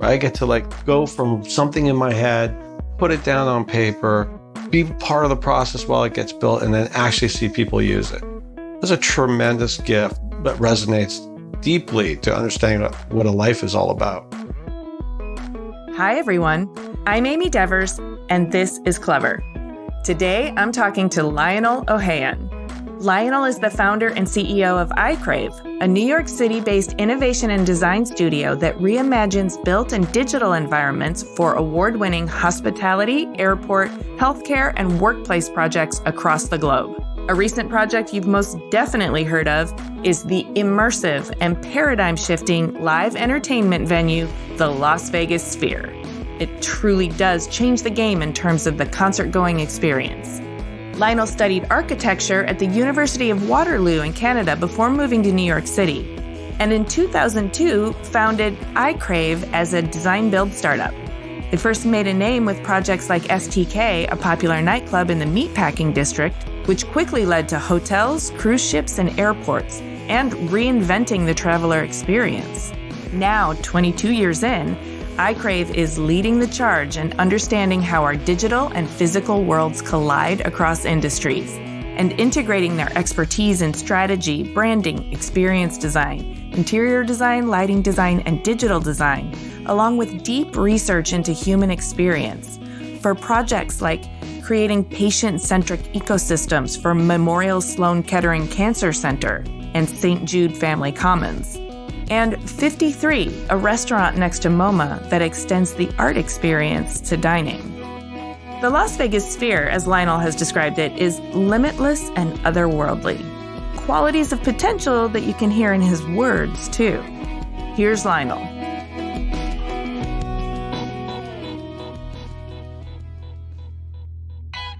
I get to like go from something in my head, put it down on paper, be part of the process while it gets built, and then actually see people use it. It's a tremendous gift that resonates deeply to understanding what a life is all about. Hi, everyone. I'm Amy Devers, and this is Clever. Today, I'm talking to Lionel Ohayon. Lionel is the founder and CEO of ICRAVE, a New York City-based innovation and design studio that reimagines built and digital environments for award-winning hospitality, airport, healthcare, and workplace projects across the globe. A recent project you've most definitely heard of is the immersive and paradigm-shifting live entertainment venue, the Las Vegas Sphere. It truly does change the game in terms of the concert-going experience. Lionel studied architecture at the University of Waterloo in Canada before moving to New York City, and in 2002 founded ICRAVE as a design-build startup. They first made a name with projects like STK, a popular nightclub in the meatpacking district, which quickly led to hotels, cruise ships, and airports, and reinventing the traveler experience. Now, 22 years in, ICRAVE is leading the charge and understanding how our digital and physical worlds collide across industries, and integrating their expertise in strategy, branding, experience design, interior design, lighting design, and digital design, along with deep research into human experience for projects like creating patient-centric ecosystems for Memorial Sloan Kettering Cancer Center and St. Jude Family Commons. And 53, a restaurant next to MoMA that extends the art experience to dining. The Las Vegas Sphere, as Lionel has described it, is limitless and otherworldly. Qualities of potential that you can hear in his words, too. Here's Lionel.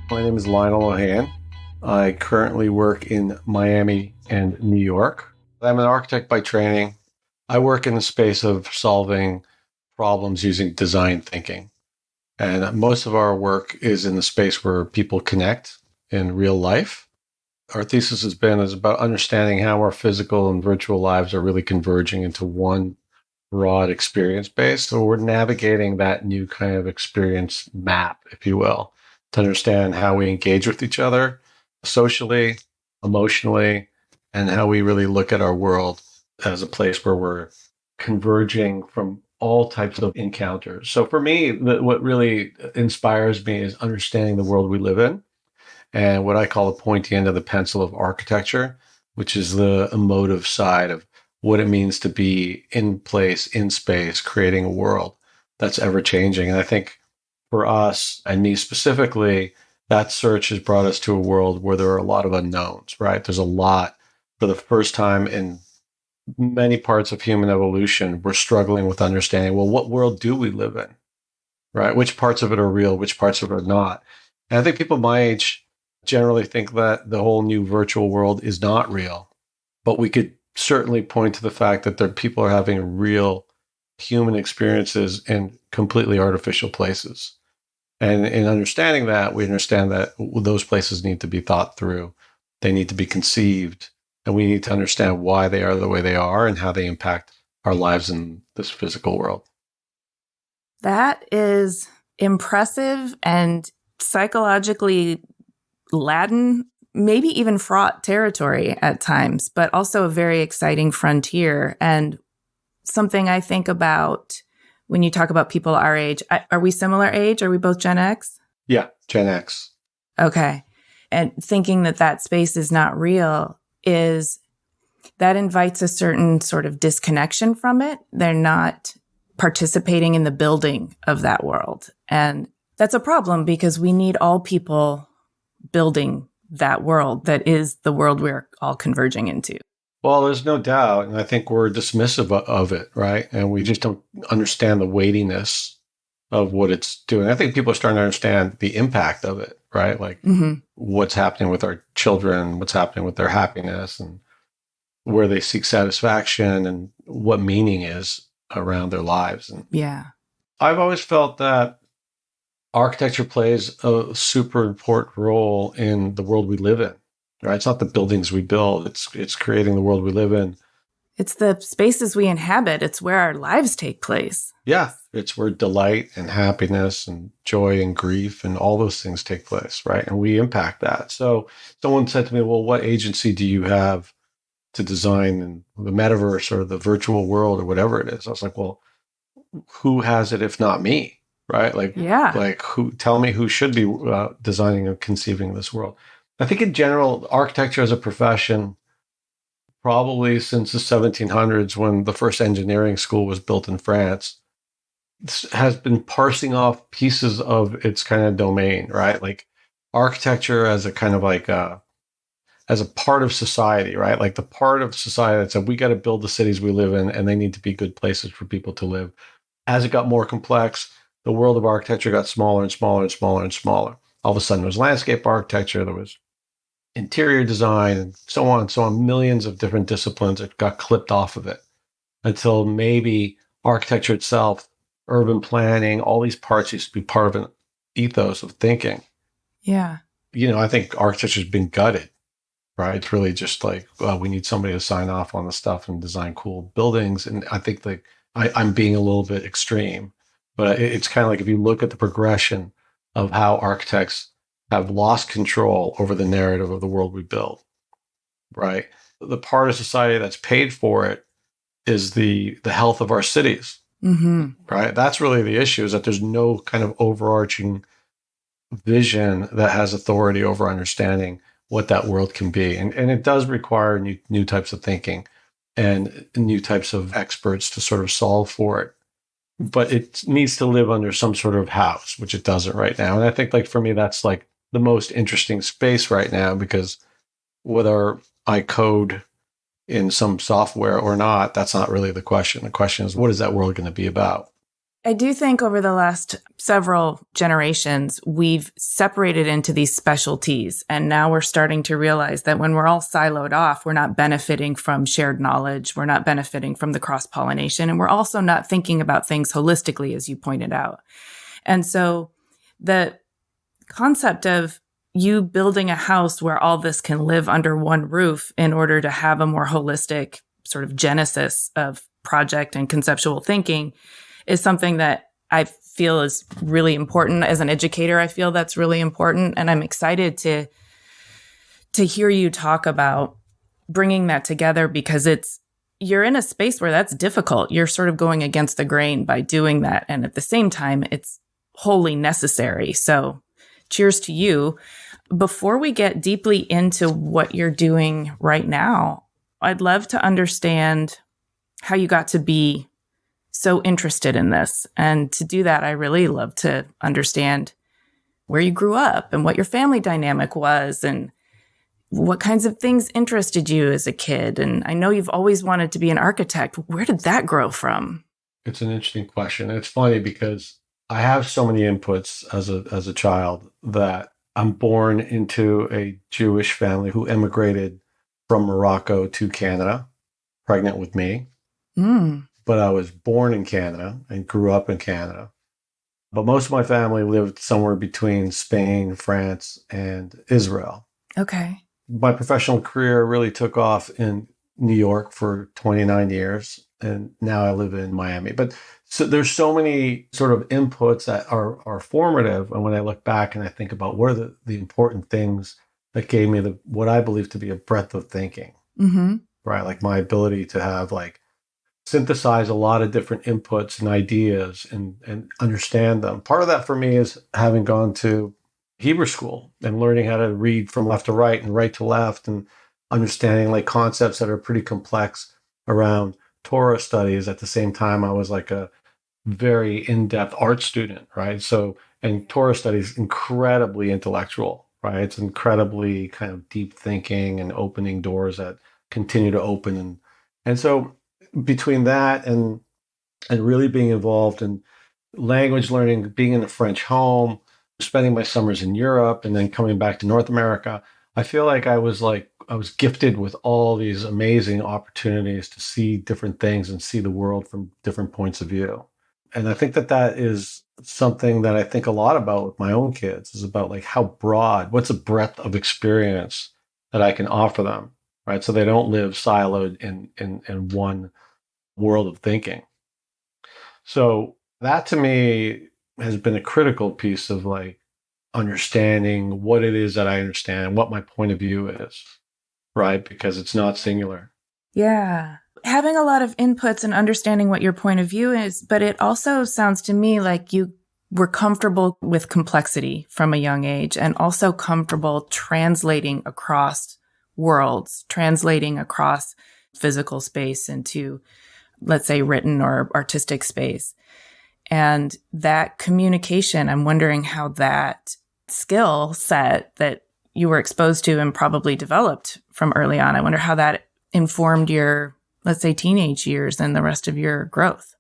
My name is Lionel Ohayon. I currently work in Miami and New York. I'm an architect by training. I work in the space of solving problems using design thinking. And most of our work is in the space where people connect in real life. Our thesis is about understanding how our physical and virtual lives are really converging into one broad experience base. So we're navigating that new kind of experience map, if you will, to understand how we engage with each other socially, emotionally, and how we really look at our world as a place where we're converging from all types of encounters. So for me, what really inspires me is understanding the world we live in and what I call the pointy end of the pencil of architecture, which is the emotive side of what it means to be in place, in space, creating a world that's ever changing. And I think for us, and me specifically, that search has brought us to a world where there are a lot of unknowns, right? There's a lot. For the first time in many parts of human evolution, we're struggling with understanding, well, what world do we live in, right? Which parts of it are real, which parts of it are not? And I think people my age generally think that the whole new virtual world is not real. But we could certainly point to the fact that people are having real human experiences in completely artificial places. And in understanding that, we understand that those places need to be thought through. They need to be conceived. And we need to understand why they are the way they are and how they impact our lives in this physical world. That is impressive and psychologically laden, maybe even fraught territory at times, but also a very exciting frontier. And something I think about when you talk about people our age. Are we similar age? Are we both Gen X? Yeah, Gen X. Okay. And thinking that space is not real that invites a certain sort of disconnection from it. They're not participating in the building of that world. And that's a problem because we need all people building that world that is the world we're all converging into. Well, there's no doubt. And I think we're dismissive of it, right? And we just don't understand the weightiness of what it's doing. I think people are starting to understand the impact of it, right? Like what's happening with our children, what's happening with their happiness, and where they seek satisfaction and what meaning is around their lives. And yeah, I've always felt that architecture plays a super important role in the world we live in. Right? It's not the buildings we build. It's creating the world we live in. It's the spaces we inhabit. It's where our lives take place. Yeah, it's where delight and happiness and joy and grief and all those things take place, right? And we impact that. So someone said to me, well, what agency do you have to design the metaverse or the virtual world or whatever it is? I was like, well, who has it if not me, right? Like who? Tell me who should be designing and conceiving this world. I think in general, architecture as a profession, probably since the 1700s when the first engineering school was built in France, has been parsing off pieces of its kind of domain, right? Like architecture as a kind of like as a part of society, right? Like the part of society that said we got to build the cities we live in and they need to be good places for people to live. As it got more complex, the world of architecture got smaller and smaller and smaller and smaller. All of a sudden there was landscape architecture, there was interior design, and so on and so on. Millions of different disciplines that got clipped off of it until maybe architecture itself, urban planning, all these parts used to be part of an ethos of thinking. Yeah. I think architecture has been gutted, right? It's really just like, well, we need somebody to sign off on the stuff and design cool buildings. And I think like I'm being a little bit extreme, but it's kind of like if you look at the progression of how architects have lost control over the narrative of the world we build, right? The part of society that's paid for it is the health of our cities, right? That's really the issue, is that there's no kind of overarching vision that has authority over understanding what that world can be. And it does require new types of thinking and new types of experts to sort of solve for it. But it needs to live under some sort of house, which it doesn't right now. And I think like for me, that's like the most interesting space right now, because whether I code in some software or not, that's not really the question. The question is, what is that world going to be about? I do think over the last several generations, we've separated into these specialties. And now we're starting to realize that when we're all siloed off, we're not benefiting from shared knowledge. We're not benefiting from the cross-pollination. And we're also not thinking about things holistically, as you pointed out. And so the concept of you building a house where all this can live under one roof in order to have a more holistic sort of genesis of project and conceptual thinking is something that I feel is really important. As an educator, I feel that's really important. And I'm excited to hear you talk about bringing that together, because you're in a space where that's difficult. You're sort of going against the grain by doing that. And at the same time, it's wholly necessary. So cheers to you. Before we get deeply into what you're doing right now, I'd love to understand how you got to be so interested in this. And to do that, I really love to understand where you grew up and what your family dynamic was and what kinds of things interested you as a kid. And I know you've always wanted to be an architect. Where did that grow from? It's an interesting question. It's funny because I have so many inputs as a child that I'm born into a Jewish family who immigrated from Morocco to Canada, pregnant with me. But I was born in Canada and grew up in Canada. But most of my family lived somewhere between Spain, France, and Israel. Okay. My professional career really took off in New York for 29 years, and now I live in Miami. But so there's so many sort of inputs that are formative. And when I look back and I think about what are the important things that gave me what I believe to be a breadth of thinking, right? Like my ability to have like synthesize a lot of different inputs and ideas and understand them. Part of that for me is having gone to Hebrew school and learning how to read from left to right and right to left and understanding like concepts that are pretty complex around Torah studies. At the same time, I was like a very in-depth art student, right? So, and Torah studies incredibly intellectual, right? It's incredibly kind of deep thinking and opening doors that continue to open. And so between that and really being involved in language learning, being in a French home, spending my summers in Europe, and then coming back to North America, I feel like I was gifted with all these amazing opportunities to see different things and see the world from different points of view. And I think that is something that I think a lot about with my own kids, is about like how broad, what's the breadth of experience that I can offer them, right? So they don't live siloed in one world of thinking. So that to me has been a critical piece of like understanding what it is that I understand, what my point of view is, right? Because it's not singular. Yeah. Having a lot of inputs and understanding what your point of view is, but it also sounds to me like you were comfortable with complexity from a young age and also comfortable translating across worlds, translating across physical space into, let's say, written or artistic space. And that communication, I'm wondering how that skill set that you were exposed to and probably developed from early on, I wonder how that informed your, let's say, teenage years and the rest of your growth.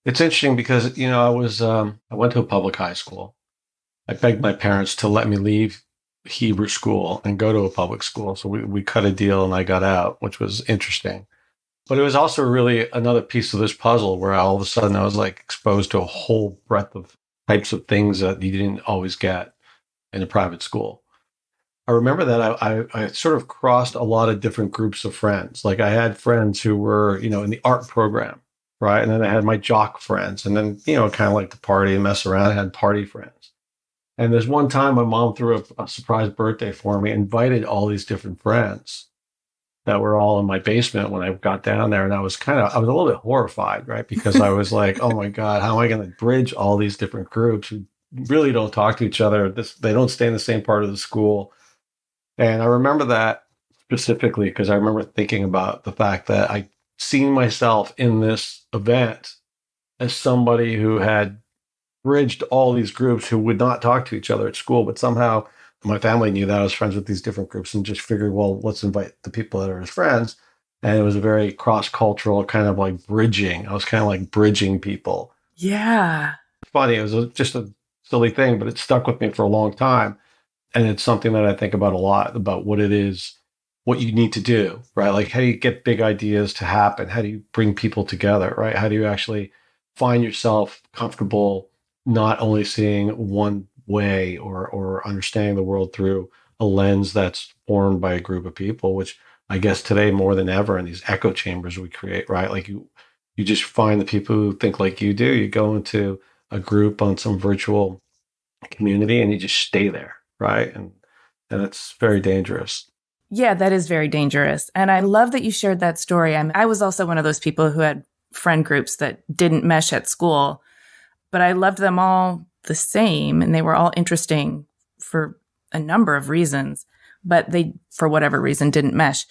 It's interesting because, I went to a public high school. I begged my parents to let me leave Hebrew school and go to a public school. So we cut a deal and I got out, which was interesting. But it was also really another piece of this puzzle where all of a sudden I was like exposed to a whole breadth of types of things that you didn't always get in a private school. I remember that I sort of crossed a lot of different groups of friends. Like I had friends who were, in the art program, right? And then I had my jock friends. And then, kind of like to party and mess around. I had party friends. And there's one time my mom threw a surprise birthday for me, invited all these different friends that were all in my basement when I got down there. And I was a little bit horrified, right? Because I was like, oh my God, how am I going to bridge all these different groups who really don't talk to each other? They don't stay in the same part of the school. And I remember that specifically because I remember thinking about the fact that I seen myself in this event as somebody who had bridged all these groups who would not talk to each other at school, but somehow my family knew that I was friends with these different groups and just figured, well, let's invite the people that are his friends. And it was a very cross-cultural kind of like bridging. I was kind of like bridging people. Yeah. Funny. It was just a silly thing, but it stuck with me for a long time. And it's something that I think about a lot, about what it is, what you need to do, right? Like, how do you get big ideas to happen? How do you bring people together, right? How do you actually find yourself comfortable not only seeing one way or understanding the world through a lens that's formed by a group of people, which I guess today more than ever in these echo chambers we create, right? Like you just find the people who think like you do. You go into a group on some virtual community and you just stay there, right? And it's very dangerous. Yeah, that is very dangerous. And I love that you shared that story. I was also one of those people who had friend groups that didn't mesh at school, but I loved them all the same. And they were all interesting for a number of reasons, but they, for whatever reason, didn't mesh.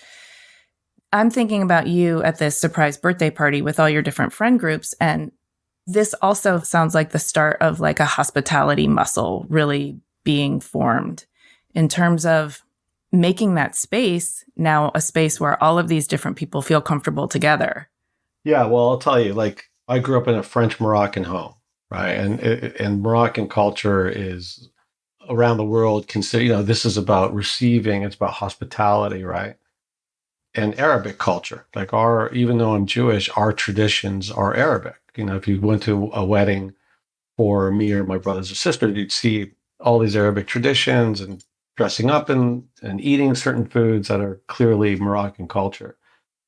I'm thinking about you at this surprise birthday party with all your different friend groups. And this also sounds like the start of like a hospitality muscle really being formed in terms of making that space now a space where all of these different people feel comfortable together. Yeah, well, I'll tell you, like I grew up in a French Moroccan home, right? And Moroccan culture is around the world consider, this is about receiving, it's about hospitality, right? And Arabic culture, like even though I'm Jewish, our traditions are Arabic. If you went to a wedding for me or my brothers or sisters, you'd see all these Arabic traditions and dressing up and eating certain foods that are clearly Moroccan culture.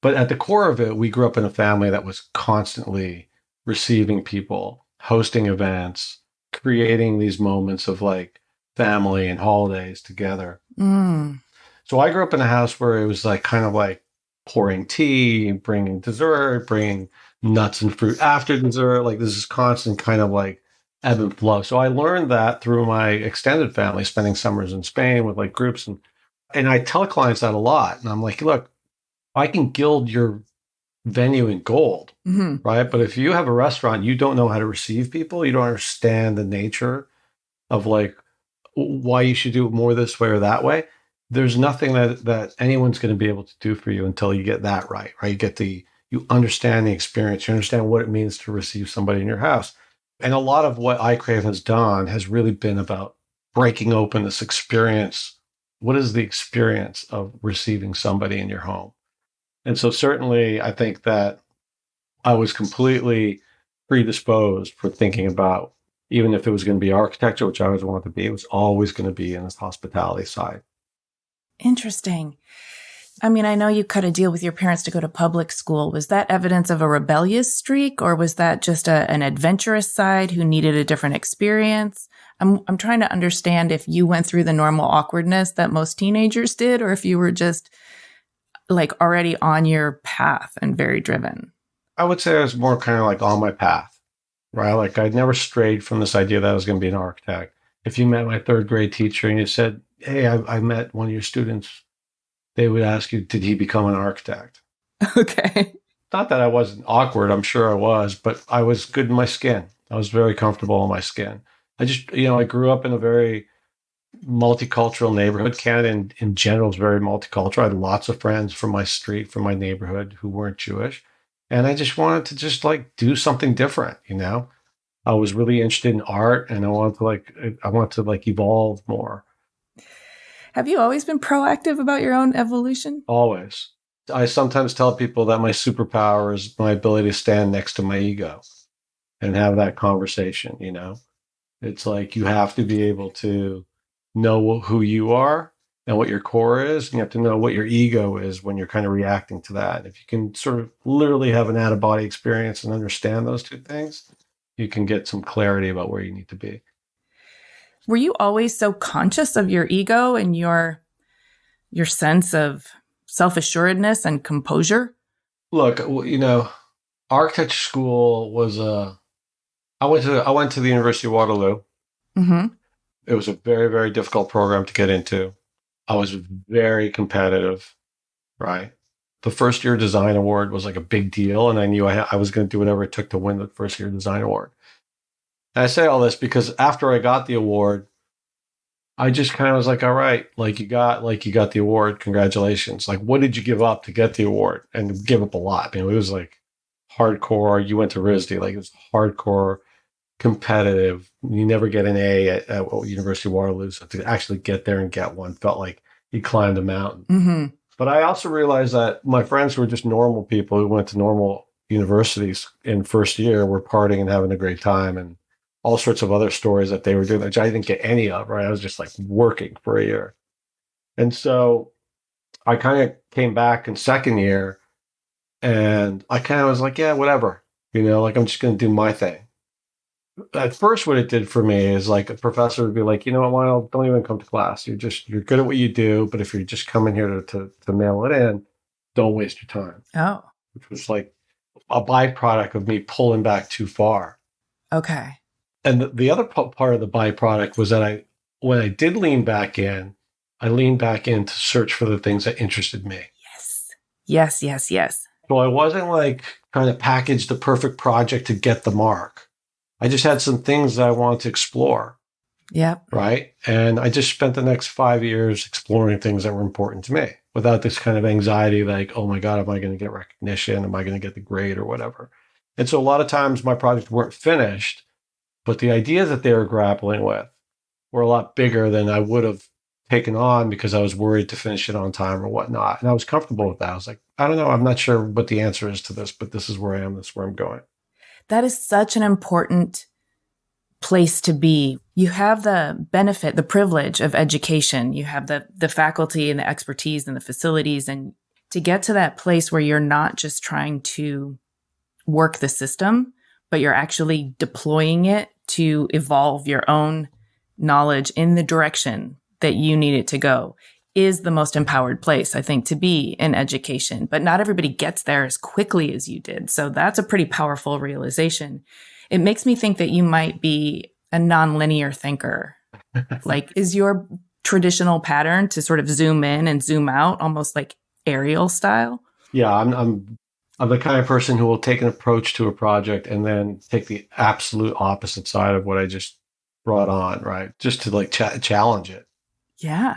But at the core of it, we grew up in a family that was constantly receiving people, hosting events, creating these moments of like family and holidays together. Mm. So I grew up in a house where it was like kind of like pouring tea, bringing dessert, bringing nuts and fruit after dessert. Like this is constant kind of like ebb and flow. So I learned that through my extended family, spending summers in Spain with like groups. And I tell clients that a lot. And I'm like, look, I can gild your venue in gold, right? But if you have a restaurant, you don't know how to receive people. You don't understand the nature of like why you should do it more this way or that way. There's nothing that anyone's going to be able to do for you until you get that right? You understand the experience, you understand what it means to receive somebody in your house. And a lot of what ICRAVE has done has really been about breaking open this experience. What is the experience of receiving somebody in your home? And so certainly I think that I was completely predisposed for thinking about, even if it was going to be architecture, which I always wanted to be, it was always going to be in this hospitality side. Interesting. I mean, I know you cut a deal with your parents to go to public school. Was that evidence of a rebellious streak, or was that just an adventurous side who needed a different experience? I'm trying to understand if you went through the normal awkwardness that most teenagers did, or if you were just like already on your path and very driven. I would say I was more kind of like on my path, right? Like I never strayed from this idea that I was going to be an architect. If you met my third grade teacher and you said, hey, I met one of your students, they would ask you, did he become an architect? Okay. Not that I wasn't awkward. I'm sure I was, but I was good in my skin. I was very comfortable in my skin. I just, I grew up in a very multicultural neighborhood. Canada in general is very multicultural. I had lots of friends from my street, from my neighborhood who weren't Jewish. And I just wanted to just like do something different, I was really interested in art and I wanted to evolve more. Have you always been proactive about your own evolution? Always. I sometimes tell people that my superpower is my ability to stand next to my ego and have that conversation, It's like you have to be able to know who you are and what your core is. And you have to know what your ego is when you're kind of reacting to that. If you can sort of literally have an out-of-body experience and understand those two things, you can get some clarity about where you need to be. Were you always so conscious of your ego and your sense of self-assuredness and composure? Look, architecture school was I went to the University of Waterloo. Mm-hmm. It was a very, very difficult program to get into. I was very competitive, right? The first year design award was like a big deal, and I knew I was going to do whatever it took to win the first year design award. And I say all this because after I got the award, I just kind of was like, all right, you got the award. Congratulations. Like, what did you give up to get the award? And give up a lot. It was like hardcore. You went to RISD, it was hardcore, competitive. You never get an A at University of Waterloo. So to actually get there and get one felt like you climbed a mountain. Mm-hmm. But I also realized that my friends who were just normal people who went to normal universities in first year were partying and having a great time and all sorts of other stories that they were doing, which I didn't get any of, right? I was just like working for a year. And so I kind of came back in second year and I kind of was like, yeah, whatever, I'm just going to do my thing. At first, what it did for me is like a professor would be like, you know what, Lionel, don't even come to class. You're good at what you do. But if you're just coming here to mail it in, don't waste your time. Oh. Which was like a byproduct of me pulling back too far. Okay. And the other part of the byproduct was that when I did lean back in, I leaned back in to search for the things that interested me. Yes. So I wasn't like trying to package the perfect project to get the mark. I just had some things that I wanted to explore. Yep. Right. And I just spent the next 5 years exploring things that were important to me without this kind of anxiety, like, oh my God, am I going to get recognition? Am I going to get the grade or whatever? And so a lot of times my projects weren't finished, but the ideas that they were grappling with were a lot bigger than I would have taken on because I was worried to finish it on time or whatnot. And I was comfortable with that. I was like, I don't know. I'm not sure what the answer is to this, but this is where I am. This is where I'm going. That is such an important place to be. You have the benefit, the privilege of education. You have the faculty and the expertise and the facilities. And to get to that place where you're not just trying to work the system, but you're actually deploying it to evolve your own knowledge in the direction that you need it to go, is the most empowered place, I think, to be in education. But not everybody gets there as quickly as you did. So that's a pretty powerful realization. It makes me think that you might be a nonlinear thinker. Like, is your traditional pattern to sort of zoom in and zoom out, almost like aerial style? Yeah, I'm the kind of person who will take an approach to a project and then take the absolute opposite side of what I just brought on, right? Just to like challenge it. Yeah.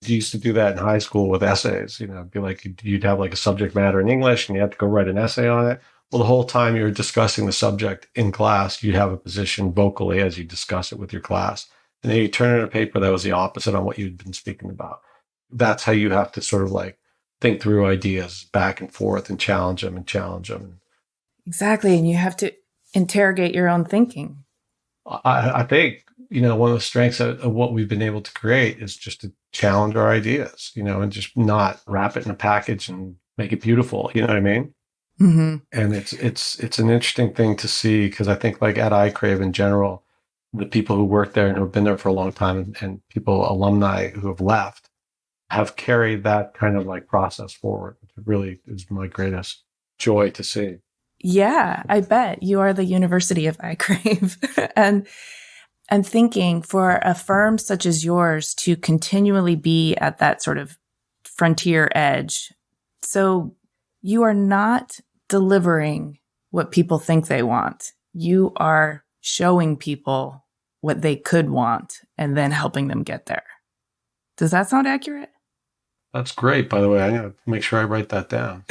You used to do that in high school with essays, be like, you'd have like a subject matter in English and you have to go write an essay on it. Well, the whole time you're discussing the subject in class, you'd have a position vocally as you discuss it with your class. And then you turn in a paper that was the opposite on what you'd been speaking about. That's how you have to sort of like think through ideas back and forth and challenge them. Exactly. And you have to interrogate your own thinking. I think one of the strengths of what we've been able to create is just to challenge our ideas, and just not wrap it in a package and make it beautiful. You know what I mean? Mm-hmm. And it's an interesting thing to see, because I think like at iCrave in general, the people who work there and who have been there for a long time, and people, alumni who have left, have carried that kind of like process forward, which really is my greatest joy to see. Yeah, I bet you are the University of iCrave. And thinking for a firm such as yours to continually be at that sort of frontier edge. So you are not delivering what people think they want. You are showing people what they could want and then helping them get there. Does that sound accurate? That's great, by the way. I need to make sure I write that down.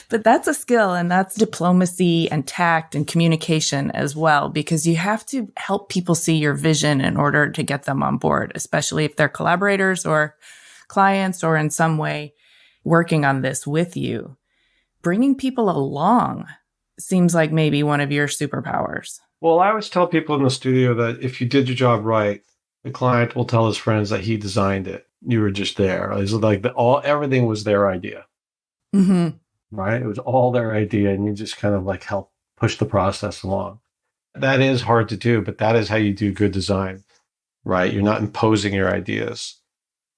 But that's a skill, and that's diplomacy and tact and communication as well, because you have to help people see your vision in order to get them on board, especially if they're collaborators or clients or in some way working on this with you. Bringing people along seems like maybe one of your superpowers. Well, I always tell people in the studio that if you did your job right, the client will tell his friends that he designed it. You were just there. It was like everything was their idea. Mm-hmm. Right? It was all their idea, and you just kind of like help push the process along. That is hard to do, but that is how you do good design, right? You're not imposing your ideas.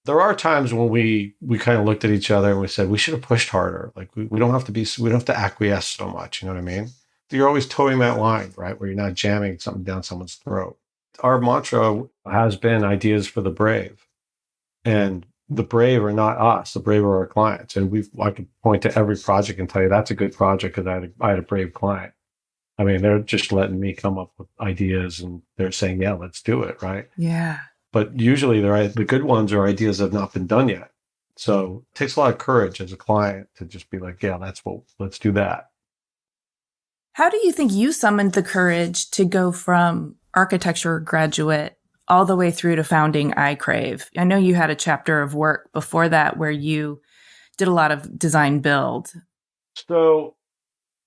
There are times when we kind of looked at each other and we said, we should have pushed harder. Like we don't have to acquiesce so much. You know what I mean? You're always towing that line, right? Where you're not jamming something down someone's throat. Our mantra has been ideas for the brave. And the brave are not us. The brave are our clients. And I could point to every project and tell you that's a good project because I had a brave client. I mean, they're just letting me come up with ideas and they're saying, yeah, let's do it. Right. Yeah. But usually the good ones are ideas that have not been done yet. So it takes a lot of courage as a client to just be like, yeah, let's do that. How do you think you summoned the courage to go from architecture graduate all the way through to founding iCrave? I know you had a chapter of work before that where you did a lot of design build. So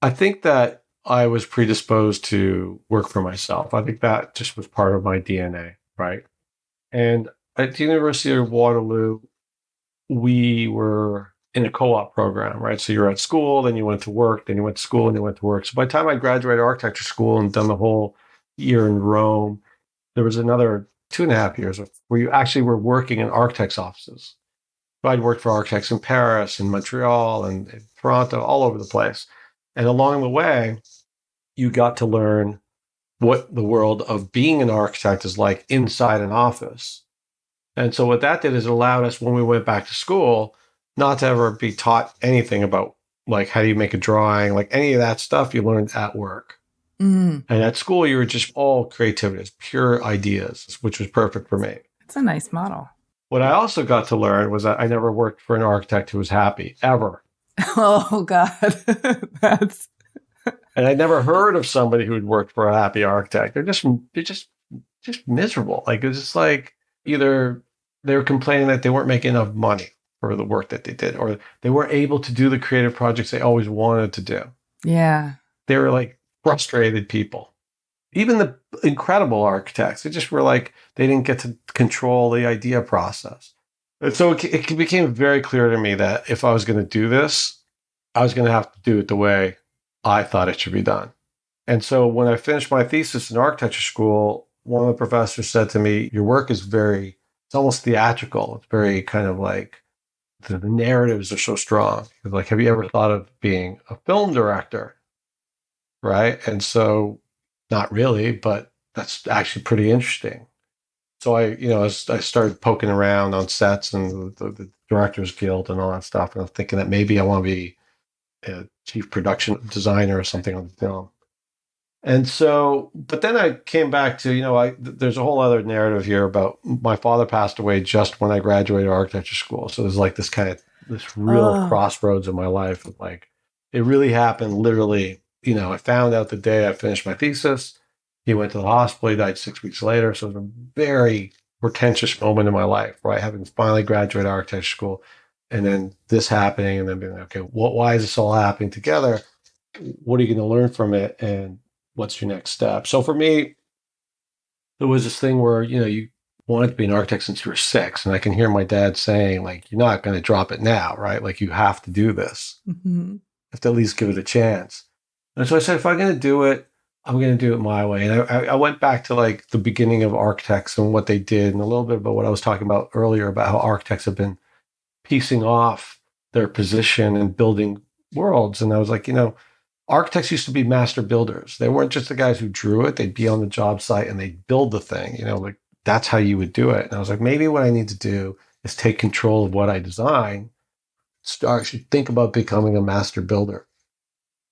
I think that I was predisposed to work for myself. I think that just was part of my DNA, right? And at the University of Waterloo, we were in a co-op program, right? So you're at school, then you went to work, then you went to school, and you went to work. So by the time I graduated architecture school and done the whole year in Rome, there was another 2.5 years where you actually were working in architects' offices. So I'd worked for architects in Paris and Montreal and in Toronto, all over the place. And along the way, you got to learn what the world of being an architect is like inside an office. And so what that did is it allowed us, when we went back to school, not to ever be taught anything about like how do you make a drawing, like any of that stuff you learned at work. Mm. And at school, you were just all creativity, it's pure ideas, which was perfect for me. It's a nice model. What I also got to learn was that I never worked for an architect who was happy, ever. Oh, God. And I'd never heard of somebody who had worked for a happy architect. They're just miserable. Like, it was just like either they were complaining that they weren't making enough money for the work that they did, or they weren't able to do the creative projects they always wanted to do. Yeah. They were like frustrated people. Even the incredible architects, they just were like, they didn't get to control the idea process. And so it became very clear to me that if I was going to do this, I was going to have to do it the way I thought it should be done. And so when I finished my thesis in architecture school, one of the professors said to me, your work is it's almost theatrical. It's very kind of like, the narratives are so strong. Like, have you ever thought of being a film director? Right. And so, not really, but that's actually pretty interesting. So I started poking around on sets and the Directors Guild and all that stuff. And I was thinking that maybe I want to be a chief production designer or something on the film. And so, but then I came back to, there's a whole other narrative here about my father passed away just when I graduated architecture school. So there's like this real crossroads in my life of like, it really happened literally. I found out the day I finished my thesis. He went to the hospital. He died 6 weeks later. So it was a very portentous moment in my life, right? Having finally graduated architecture school and then this happening and then being like, okay, why is this all happening together? What are you going to learn from it? And what's your next step? So for me, there was this thing where, you wanted to be an architect since you were 6. And I can hear my dad saying, like, you're not going to drop it now, right? Like, you have to do this. Mm-hmm. You have to at least give it a chance. And so I said, if I'm going to do it, I'm going to do it my way. And I went back to like the beginning of architects and what they did, and a little bit about what I was talking about earlier about how architects have been piecing off their position and building worlds. And I was like, architects used to be master builders. They weren't just the guys who drew it. They'd be on the job site and they'd build the thing, like that's how you would do it. And I was like, maybe what I need to do is take control of what I design. I should think about becoming a master builder,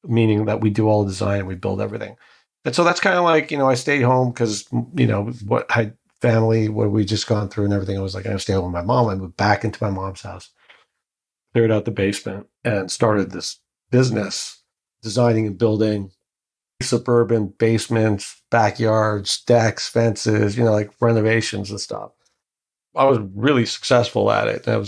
meaning that we do all the design and we build everything. And so that's kind of like, I stayed home because, what we just gone through and everything. I was like, I stay home with my mom. I moved back into my mom's house, cleared out the basement, and started this business designing and building suburban basements, backyards, decks, fences, like renovations and stuff. I was really successful at it. And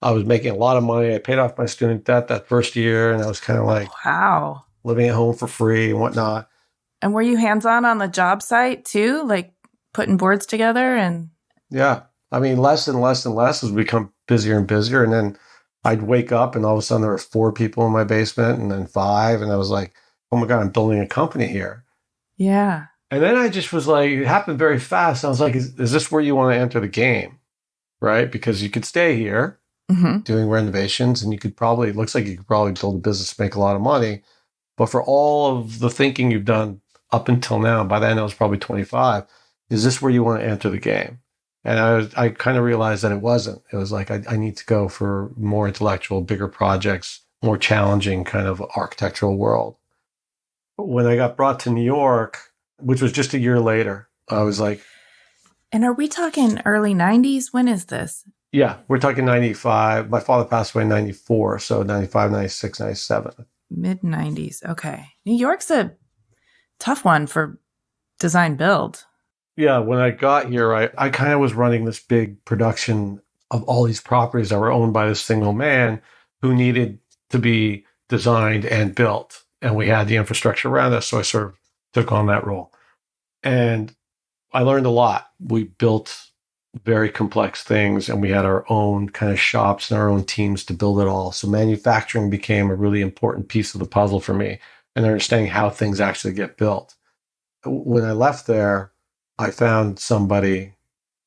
I was making a lot of money. I paid off my student debt that first year, and I was kind of like, wow, living at home for free and whatnot. And were you hands-on on the job site too, like putting boards together? And yeah, I mean, less and less and less as we become busier and busier. And then I'd wake up and all of a sudden there were 4 people in my basement, and then 5. And I was like, oh my God, I'm building a company here. Yeah. And then I just was like, it happened very fast. I was like, is this where you want to enter the game? Right? Because you could stay here doing renovations, and it looks like you could probably build a business, make a lot of money. But for all of the thinking you've done up until now, by then I was probably 25, is this where you want to enter the game? And I kind of realized that it wasn't. It was like, I need to go for more intellectual, bigger projects, more challenging kind of architectural world. When I got brought to New York, which was just a year later, I was like... And are we talking early 90s? When is this? Yeah, we're talking 95. My father passed away in 94, so 95, 96, 97. Mid-90s. Okay. New York's a tough one for design build. Yeah, when I got here, I kind of was running this big production of all these properties that were owned by this single man who needed to be designed and built. And we had the infrastructure around us, so I sort of took on that role. And I learned a lot. We built very complex things, and we had our own kind of shops and our own teams to build it all. So manufacturing became a really important piece of the puzzle for me, and understanding how things actually get built. When I left there, I found somebody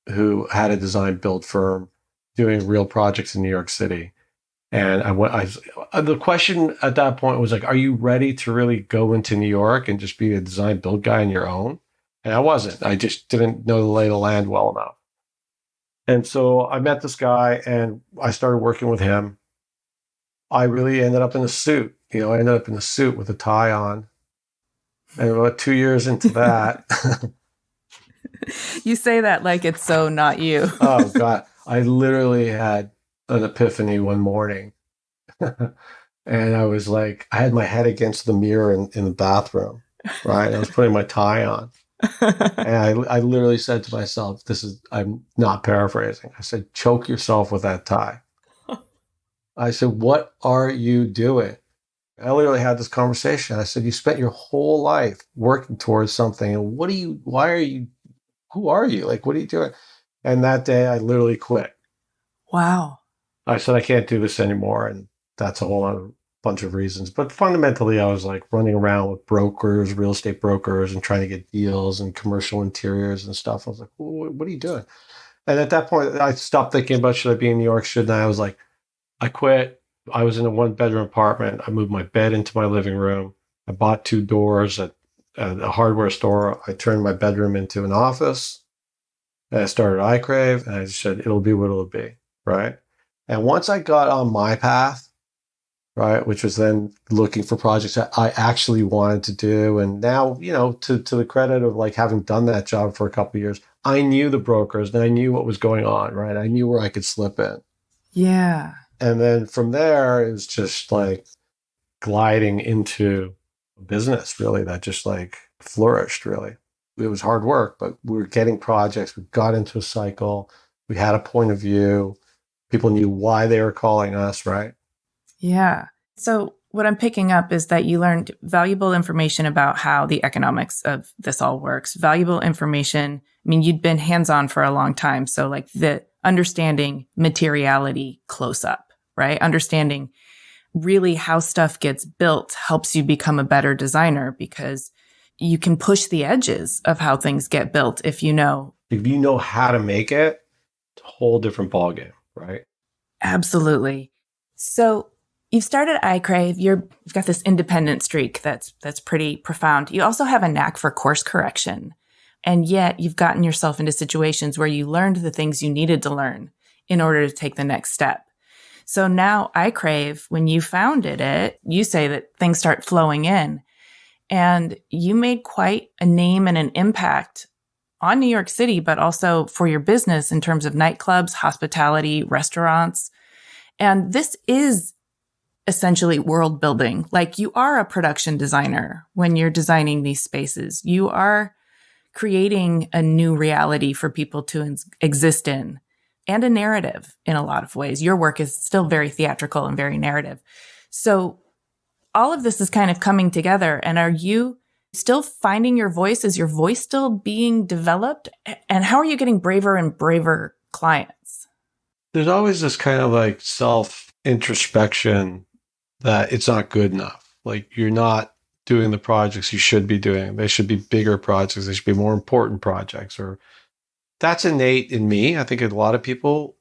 who had a design build firm doing real projects in New York City. And the question at that point was like, are you ready to really go into New York and just be a design build guy on your own? And I wasn't. I just didn't know the lay of the land well enough. And so I met this guy and I started working with him. I really ended up in a suit. I ended up in a suit with a tie on. And about 2 years into that... You say that like it's so not you. Oh, God. I literally had an epiphany one morning. And I was like, I had my head against the mirror in the bathroom, right? I was putting my tie on. And I literally said to myself, I'm not paraphrasing. I said, choke yourself with that tie. I said, what are you doing? I literally had this conversation. I said, you spent your whole life working towards something. And who are you? Like, what are you doing? And that day I literally quit. Wow. I said, I can't do this anymore. And that's a whole other bunch of reasons. But fundamentally, I was like running around with brokers, real estate brokers, and trying to get deals and commercial interiors and stuff. I was like, what are you doing? And at that point, I stopped thinking about, should I be in New York? Shouldn't I? I was like, I quit. I was in a 1-bedroom apartment. I moved my bed into my living room. I bought 2 doors at a hardware store. I turned my bedroom into an office. And I started ICRAVE, and I just said, it'll be what it'll be, right? And once I got on my path, right, which was then looking for projects that I actually wanted to do, and now, to the credit of like having done that job for a couple of years, I knew the brokers and I knew what was going on, right? I knew where I could slip in. Yeah. And then from there, it was just like gliding into business, really, that just like flourished, really. It was hard work, but we were getting projects. We got into a cycle. We had a point of view. People knew why they were calling us, right? Yeah. So what I'm picking up is that you learned valuable information about how the economics of this all works, valuable information. I mean, you'd been hands-on for a long time. So like the understanding materiality close up, right? Understanding really how stuff gets built helps you become a better designer because you can push the edges of how things get built if you know. If you know how to make it, it's a whole different ballgame, right? Absolutely. So you've started iCrave. You've got this independent streak that's pretty profound. You also have a knack for course correction. And yet you've gotten yourself into situations where you learned the things you needed to learn in order to take the next step. So now iCrave, when you founded it, you say that things start flowing in. And you made quite a name and an impact on New York City, but also for your business in terms of nightclubs, hospitality, restaurants. And this is essentially world building. Like you are a production designer when you're designing these spaces. You are creating a new reality for people to exist in and a narrative in a lot of ways. Your work is still very theatrical and very narrative. So all of this is kind of coming together. And are you still finding your voice? Is your voice still being developed? And how are you getting braver and braver clients? There's always this kind of like self-introspection that it's not good enough. Like you're not doing the projects you should be doing. They should be bigger projects. They should be more important projects. Or that's innate in me. I think a lot of people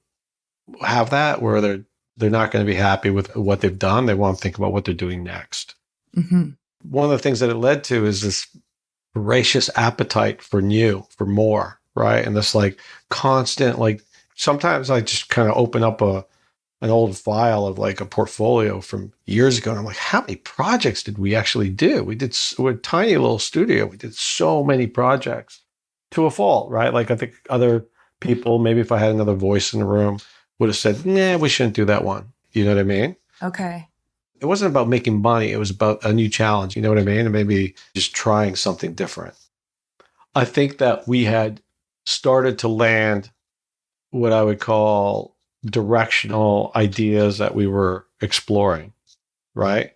have that where they're not going to be happy with what they've done. They want to think about what they're doing next. Mm-hmm. One of the things that it led to is this voracious appetite for new, for more, right? And this like constant, like sometimes I just kind of open up an old file of like a portfolio from years ago. And I'm like, how many projects did we actually do? We're a tiny little studio. We did so many projects to a fault, right? Like I think other people, maybe if I had another voice in the room, would have said, nah, we shouldn't do that one. You know what I mean? Okay. It wasn't about making money. It was about a new challenge. You know what I mean? And maybe just trying something different. I think that we had started to land what I would call directional ideas that we were exploring, right?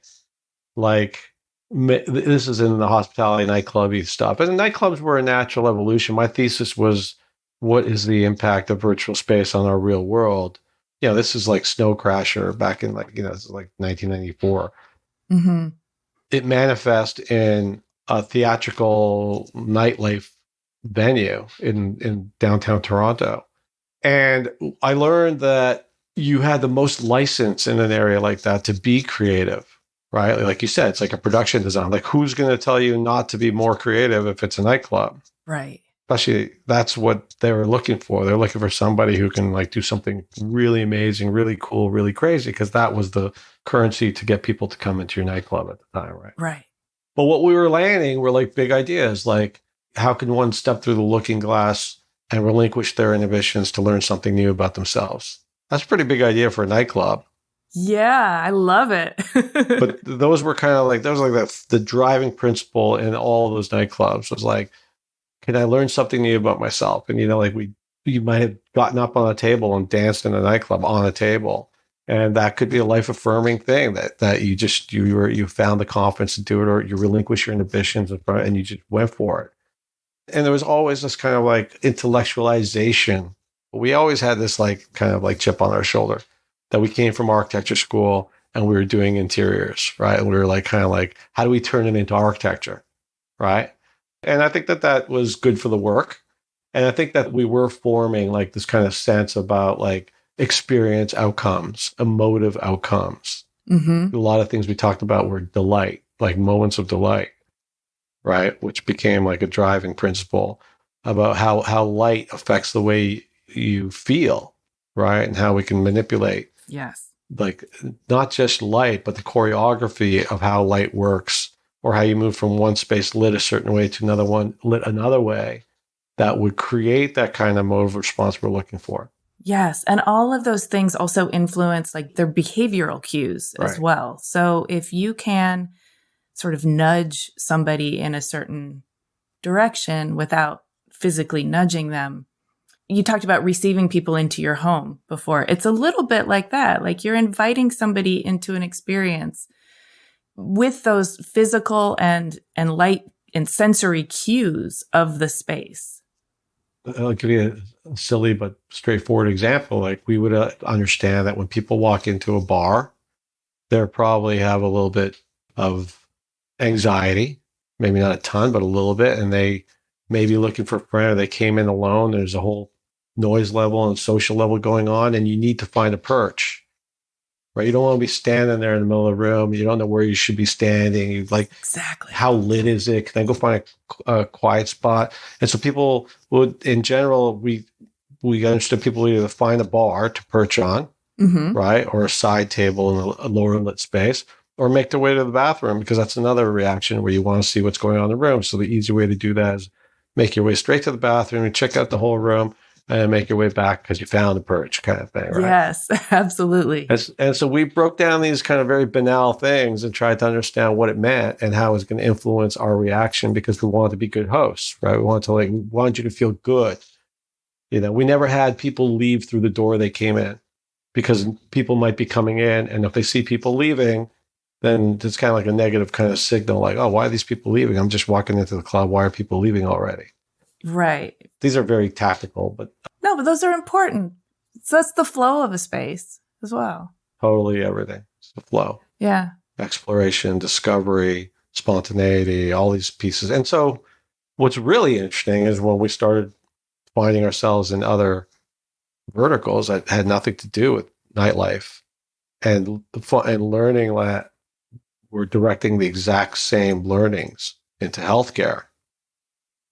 Like this is in the hospitality nightclubby stuff. And nightclubs were a natural evolution. My thesis was, what is the impact of virtual space on our real world? You know, this is like Snow Crasher back in like, this is like 1994. Mm-hmm. It manifests in a theatrical nightlife venue in downtown Toronto. And I learned that you had the most license in an area like that to be creative, right? Like you said, it's like a production design. Like who's going to tell you not to be more creative if it's a nightclub? Right. Especially that's what they were looking for. They're looking for somebody who can like do something really amazing, really cool, really crazy, because that was the currency to get people to come into your nightclub at the time, right? Right. But what we were landing were like big ideas, like how can one step through the looking glass and relinquish their inhibitions to learn something new about themselves? That's a pretty big idea for a nightclub. Yeah, I love it. But those were kind of like, that was like the driving principle in all of those nightclubs was like, can I learn something new about myself? And, like you might have gotten up on a table and danced in a nightclub on a table. And that could be a life affirming thing that you found the confidence to do it, or you relinquish your inhibitions and you just went for it. And there was always this kind of like intellectualization. We always had this like kind of like chip on our shoulder that we came from architecture school and we were doing interiors, right? And we were like, kind of like, how do we turn it into architecture, right? And I think that was good for the work. And I think that we were forming like this kind of sense about like experience outcomes, emotive outcomes. Mm-hmm. A lot of things we talked about were delight, like moments of delight, right? Which became like a driving principle about how light affects the way you feel, right? And how we can manipulate. Yes. Like not just light, but the choreography of how light works, or how you move from one space lit a certain way to another one lit another way, that would create that kind of motive response we're looking for. Yes. And all of those things also influence like their behavioral cues as well. So if you can sort of nudge somebody in a certain direction without physically nudging them, you talked about receiving people into your home before. It's a little bit like that. Like you're inviting somebody into an experience with those physical and light and sensory cues of the space. I'll give you a silly but straightforward example. Like we would understand that when people walk into a bar, they probably have a little bit of anxiety, maybe not a ton, but a little bit. And they may be looking for a friend, or they came in alone. There's a whole noise level and social level going on, and you need to find a perch, right? You don't want to be standing there in the middle of the room. You don't know where you should be standing. You like, exactly, how lit is it? Can I go find a quiet spot? And so people would, in general, we understood people would either find a bar to perch on, right? Or a side table in a lower lit space, or make their way to the bathroom, because that's another reaction where you want to see what's going on in the room. So the easy way to do that is make your way straight to the bathroom and check out the whole room, and then make your way back because you found the perch, kind of thing, right? Yes, absolutely. And so we broke down these kind of very banal things and tried to understand what it meant and how it was going to influence our reaction, because we wanted to be good hosts, right? We wanted you to feel good. You know, we never had people leave through the door they came in, because people might be coming in, and if they see people leaving, then it's kind of like a negative kind of signal, like, oh, why are these people leaving? I'm just walking into the club. Why are people leaving already? Right. These are very tactical, but no, but those are important. So that's the flow of a space as well. Totally everything. It's the flow. Yeah. Exploration, discovery, spontaneity, all these pieces. And so what's really interesting is when we started finding ourselves in other verticals that had nothing to do with nightlife, and learning that we're directing the exact same learnings into healthcare,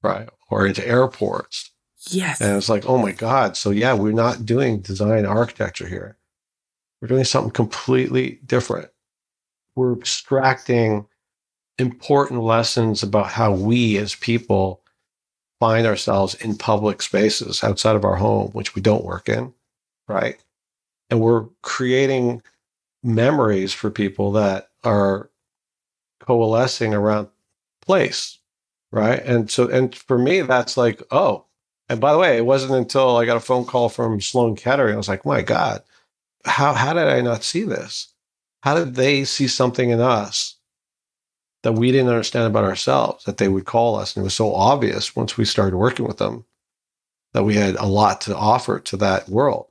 right? Or into airports. Yes. And it's like, oh my God. So yeah, we're not doing design architecture here. We're doing something completely different. We're extracting important lessons about how we as people find ourselves in public spaces outside of our home, which we don't work in, right? And we're creating memories for people that are coalescing around place, right? And for me, that's like, oh, and by the way, it wasn't until I got a phone call from Sloan Kettering, I was like, my God, how did I not see this? How did they see something in us that we didn't understand about ourselves, that they would call us? And it was so obvious once we started working with them that we had a lot to offer to that world.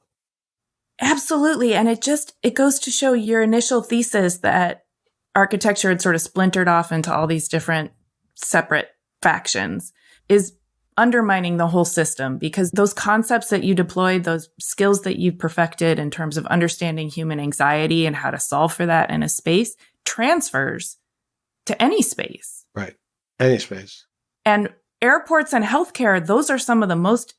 Absolutely. And it goes to show your initial thesis that architecture had sort of splintered off into all these different separate factions is undermining the whole system, because those concepts that you deployed, those skills that you perfected in terms of understanding human anxiety and how to solve for that in a space transfers to any space. Right. Any space. And airports and healthcare, those are some of the most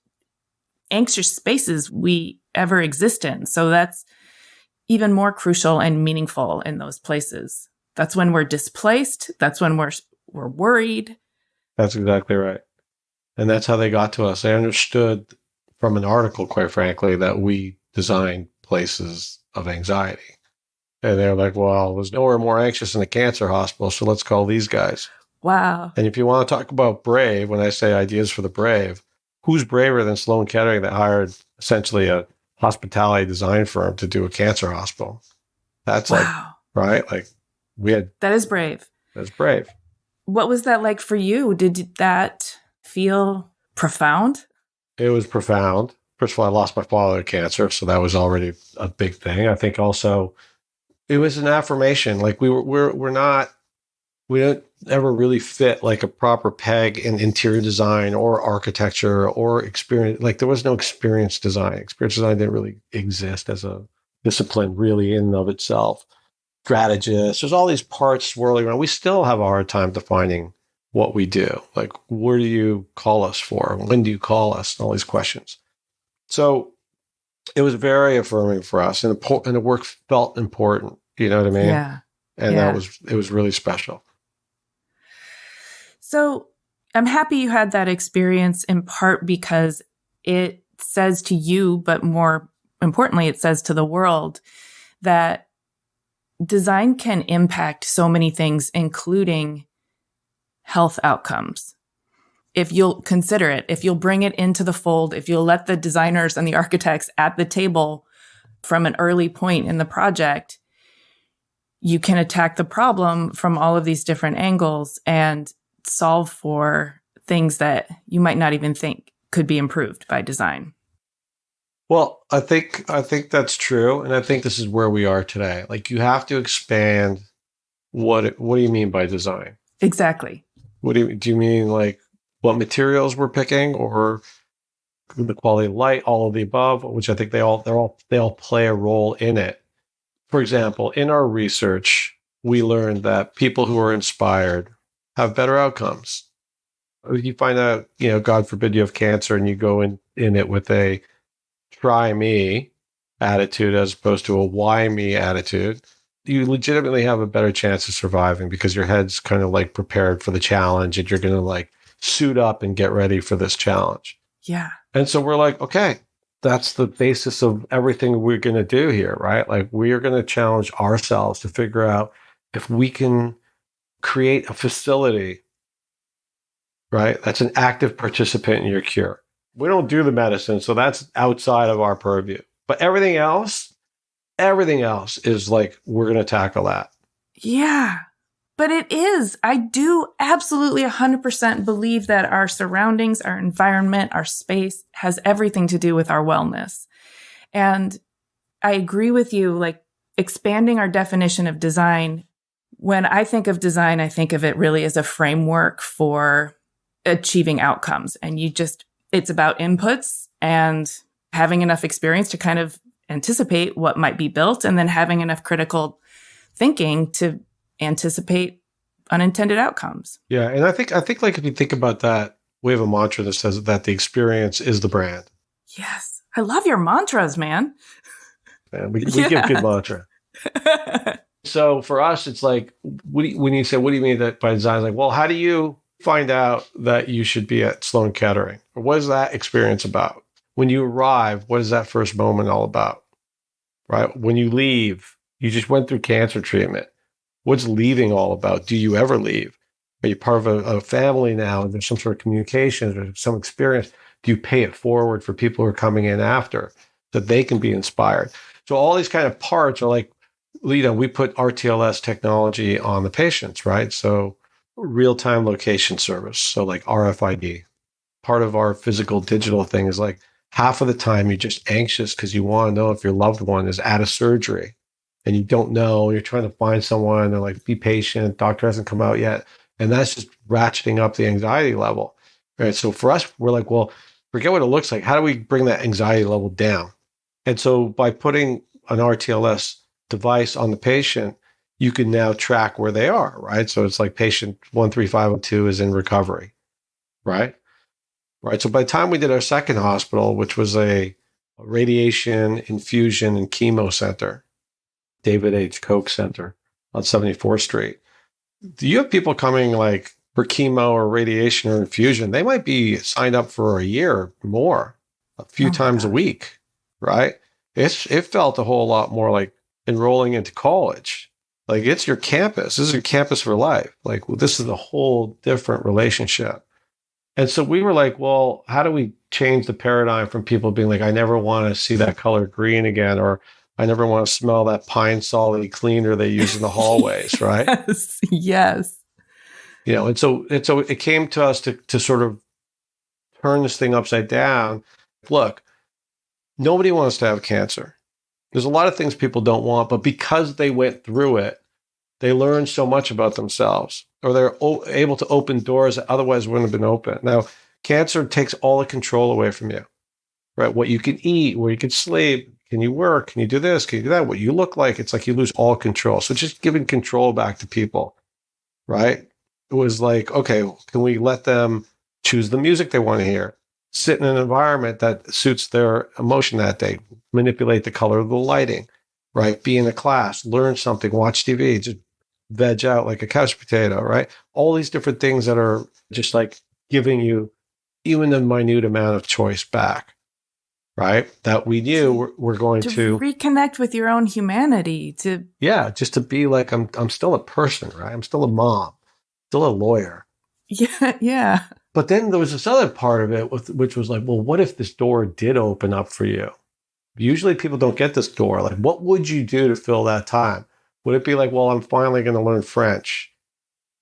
anxious spaces we ever exist in. So that's even more crucial and meaningful in those places. That's when we're displaced. That's when we're worried. That's exactly right. And that's how they got to us. They understood from an article, quite frankly, that we design places of anxiety. And they're like, well, there's nowhere more anxious than a cancer hospital, so let's call these guys. Wow. And if you want to talk about brave, when I say ideas for the brave, who's braver than Sloan Kettering that hired essentially a hospitality design firm to do a cancer hospital? That's like, right? Like that is brave. That's brave. What was that like for you? Did that feel profound? It was profound. First of all, I lost my father to cancer, so that was already a big thing. I think also it was an affirmation. Like we don't ever really fit like a proper peg in interior design or architecture or experience. Like there was no experience design. Experience design didn't really exist as a discipline really in and of itself. Strategists, there's all these parts swirling around. We still have a hard time defining what we do. Like, where do you call us for? When do you call us? And all these questions. So it was very affirming for us, and the work felt important. You know what I mean? Yeah. And it was really special. So I'm happy you had that experience, in part because it says to you, but more importantly, it says to the world that design can impact so many things, including health outcomes. if you'll consider it, if you'll bring it into the fold, if you'll let the designers and the architects at the table from an early point in the project, you can attack the problem from all of these different angles and solve for things that you might not even think could be improved by design. Well, I think that's true, and I think this is where we are today. Like, you have to expand what do you mean by design? Exactly. What do you mean, like what materials we're picking, or the quality of light, all of the above, which I think they all play a role in it. For example, in our research, we learned that people who are inspired have better outcomes. If you find out, God forbid you have cancer and you go in it with a try me attitude as opposed to a why me attitude, you legitimately have a better chance of surviving because your head's kind of like prepared for the challenge and you're going to like suit up and get ready for this challenge. Yeah. And so we're like, okay, that's the basis of everything we're going to do here, right? Like, we are going to challenge ourselves to figure out if we can create a facility, right? That's an active participant in your cure. We don't do the medicine, so that's outside of our purview. But everything else is like, we're going to tackle that. Yeah. But it is. I do absolutely 100% believe that our surroundings, our environment, our space has everything to do with our wellness. And I agree with you, like expanding our definition of design. When I think of design, I think of it really as a framework for achieving outcomes. And it's about inputs and having enough experience to kind of anticipate what might be built, and then having enough critical thinking to anticipate unintended outcomes. Yeah. And I think like, if you think about that, we have a mantra that says that the experience is the brand. Yes. I love your mantras, man. Man, we give good mantra. So for us, it's like, when you say, what do you mean that by design? It's like, well, how do you find out that you should be at Sloan Kettering? Or what is that experience about? When you arrive, what is that first moment all about? Right? When you leave, you just went through cancer treatment. What's leaving all about? Do you ever leave? Are you part of a family now? And there's some sort of communication or some experience. Do you pay it forward for people who are coming in after, that they can be inspired? So all these kind of parts are like, we put RTLS technology on the patients, right? So real-time location service. So like RFID. Part of our physical digital thing is like, half of the time you're just anxious because you want to know if your loved one is at a surgery. And you don't know, you're trying to find someone, they're like, be patient, doctor hasn't come out yet. And that's just ratcheting up the anxiety level. Right. So for us, we're like, well, forget what it looks like. How do we bring that anxiety level down? And so by putting an RTLS device on the patient, you can now track where they are, right? So it's like patient 13502 is in recovery, right? Right. So by the time we did our second hospital, which was a radiation, infusion, and chemo center, David H. Koch Center on 74th Street. Do you have people coming like for chemo or radiation or infusion? They might be signed up for a year or more, a few times a week, right? It felt a whole lot more like enrolling into college. Like, it's your campus. This is your campus for life. Like, well, this is a whole different relationship. And so we were like, well, how do we change the paradigm from people being like, I never want to see that color green again, or I never want to smell that pine solid cleaner they use in the hallways, right? Yes. And so it came to us to sort of turn this thing upside down. Look, nobody wants to have cancer. There's a lot of things people don't want, but because they went through it, they learned so much about themselves, or they're able to open doors that otherwise wouldn't have been open. Now, cancer takes all the control away from you, right? What you can eat, where you can sleep, can you work, can you do this, can you do that, what you look like, it's like you lose all control. So just giving control back to people, right? It was like, okay, can we let them choose the music they want to hear, sit in an environment that suits their emotion that day, manipulate the color of the lighting, right? Be in a class, learn something, watch TV, just veg out like a couch potato, right? All these different things that are just like giving you even a minute amount of choice back, right? That we knew we're going to reconnect with your own humanity, just to be like, I'm still a person, right? I'm still a mom, still a lawyer. Yeah. But then there was this other part of it, which was like, well, what if this door did open up for you? Usually people don't get this door. Like, what would you do to fill that time? Would it be like, well, I'm finally going to learn French,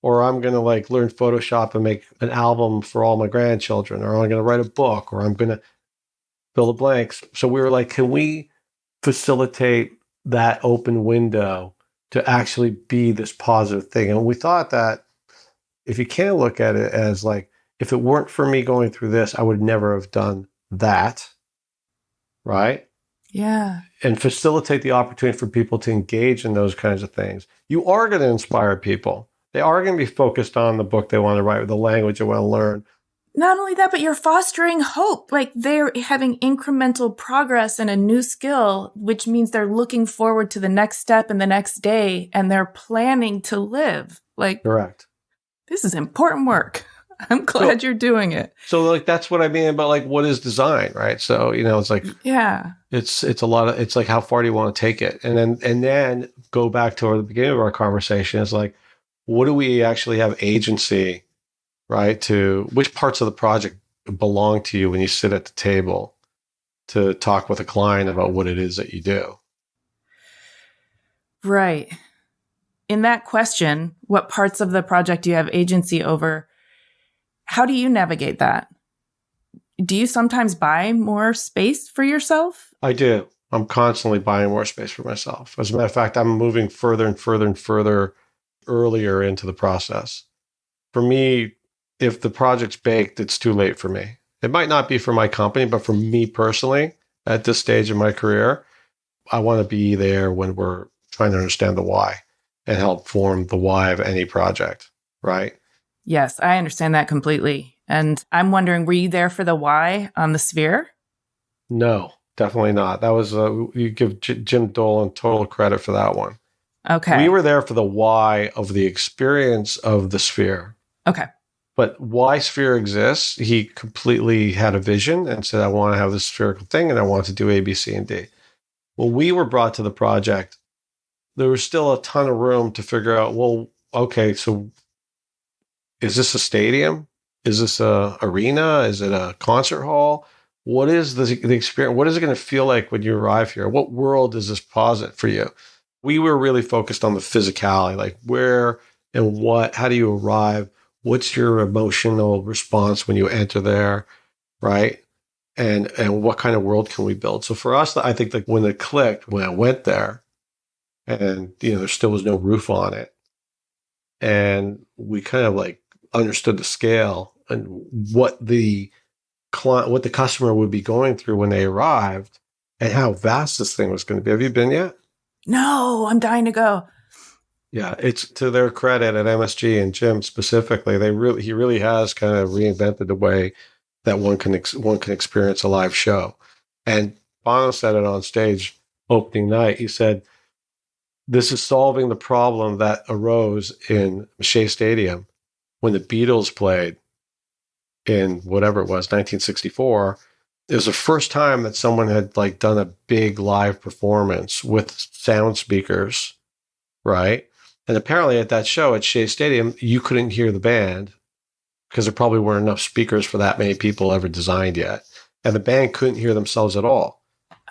or I'm going to like learn Photoshop and make an album for all my grandchildren, or I'm going to write a book, or I'm going to fill the blanks. So we were like, can we facilitate that open window to actually be this positive thing? And we thought that if you can look at it as like, if it weren't for me going through this, I would never have done that. Right? Yeah. And facilitate the opportunity for people to engage in those kinds of things. You are going to inspire people. They are going to be focused on the book they want to write, or the language they want to learn. Not only that, but you're fostering hope. Like they're having incremental progress in a new skill, which means they're looking forward to the next step and the next day, and they're planning to live. Like, correct. This is important work. I'm glad you're doing it. So like, that's what I mean about like, what is design, right? So, it's like, yeah, it's a lot of, it's like, how far do you want to take it? And then go back to the beginning of our conversation. It's like, what do we actually have agency, right? To which parts of the project belong to you when you sit at the table to talk with a client about what it is that you do. Right. In that question, what parts of the project do you have agency over? How do you navigate that? Do you sometimes buy more space for yourself? I do. I'm constantly buying more space for myself. As a matter of fact, I'm moving further and further and further earlier into the process. For me, if the project's baked, it's too late for me. It might not be for my company, but for me personally, at this stage of my career, I want to be there when we're trying to understand the why and help form the why of any project, right? Yes, I understand that completely. And I'm wondering, were you there for the why on the sphere? No, definitely not. That was, you give Jim Dolan total credit for that one. Okay. We were there for the why of the experience of the sphere. Okay. But why sphere exists, he completely had a vision and said, I want to have this spherical thing and I want to do A, B, C, and D. When we were brought to the project, there was still a ton of room to figure out, well, okay, so is this a stadium? Is this a arena? Is it a concert hall? What is the experience? What is it going to feel like when you arrive here? What world does this posit for you? We were really focused on the physicality, like where and what, how do you arrive? What's your emotional response when you enter there, right? And what kind of world can we build? So for us, I think that when it clicked, when I went there, and there still was no roof on it, and we kind of like understood the scale and what the client, what the customer would be going through when they arrived, and how vast this thing was going to be. Have you been yet? No, I'm dying to go. Yeah, it's to their credit at MSG and Jim specifically. He really has kind of reinvented the way that one can experience a live show. And Bono said it on stage opening night. He said, "This is solving the problem that arose in Shea Stadium when the Beatles played in whatever it was, 1964. It was the first time that someone had like done a big live performance with sound speakers, right? And apparently at that show at Shea Stadium, you couldn't hear the band because there probably weren't enough speakers for that many people ever designed yet. And the band couldn't hear themselves at all.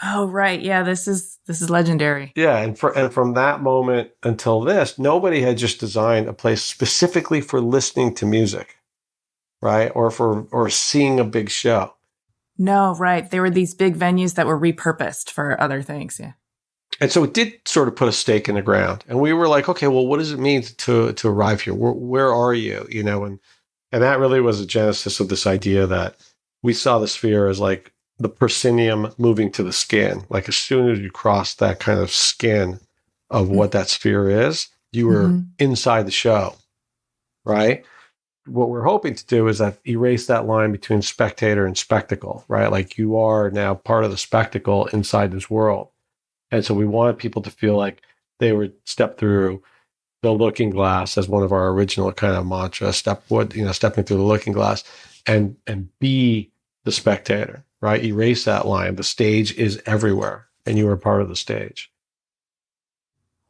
Oh, right. Yeah, this is legendary. Yeah, and from that moment until this, nobody had just designed a place specifically for listening to music, right? Or seeing a big show. No, right. There were these big venues that were repurposed for other things. Yeah. And so it did sort of put a stake in the ground. And we were like, okay, well, what does it mean to arrive here? Where are you? And that really was the genesis of this idea that we saw the sphere as like the proscenium moving to the skin. Like as soon as you cross that kind of skin of what that sphere is, you were inside the show, right? What we're hoping to do is that erase that line between spectator and spectacle, right? Like you are now part of the spectacle inside this world. And so we wanted people to feel like they would step through the looking glass as one of our original kind of mantra, stepping through the looking glass and be the spectator, right? Erase that line. The stage is everywhere and you are part of the stage.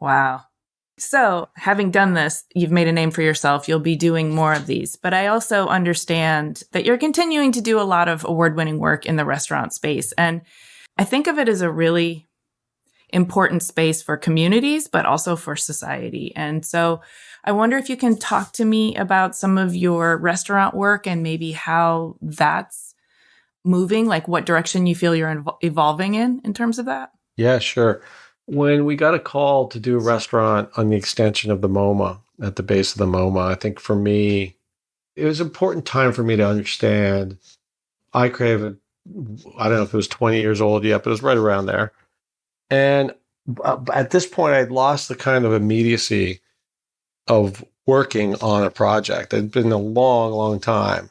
Wow. So, having done this, you've made a name for yourself. You'll be doing more of these. But I also understand that you're continuing to do a lot of award-winning work in the restaurant space. And I think of it as a really important space for communities, but also for society. And so I wonder if you can talk to me about some of your restaurant work and maybe how that's moving, like what direction you feel you're evolving in terms of that. Yeah, sure. When we got a call to do a restaurant on the extension of the MoMA, at the base of the MoMA, I think for me, it was an important time for me to understand ICRAVE. I don't know if it was 20 years old yet, but it was right around there. And at this point, I'd lost the kind of immediacy of working on a project. It had been a long, long time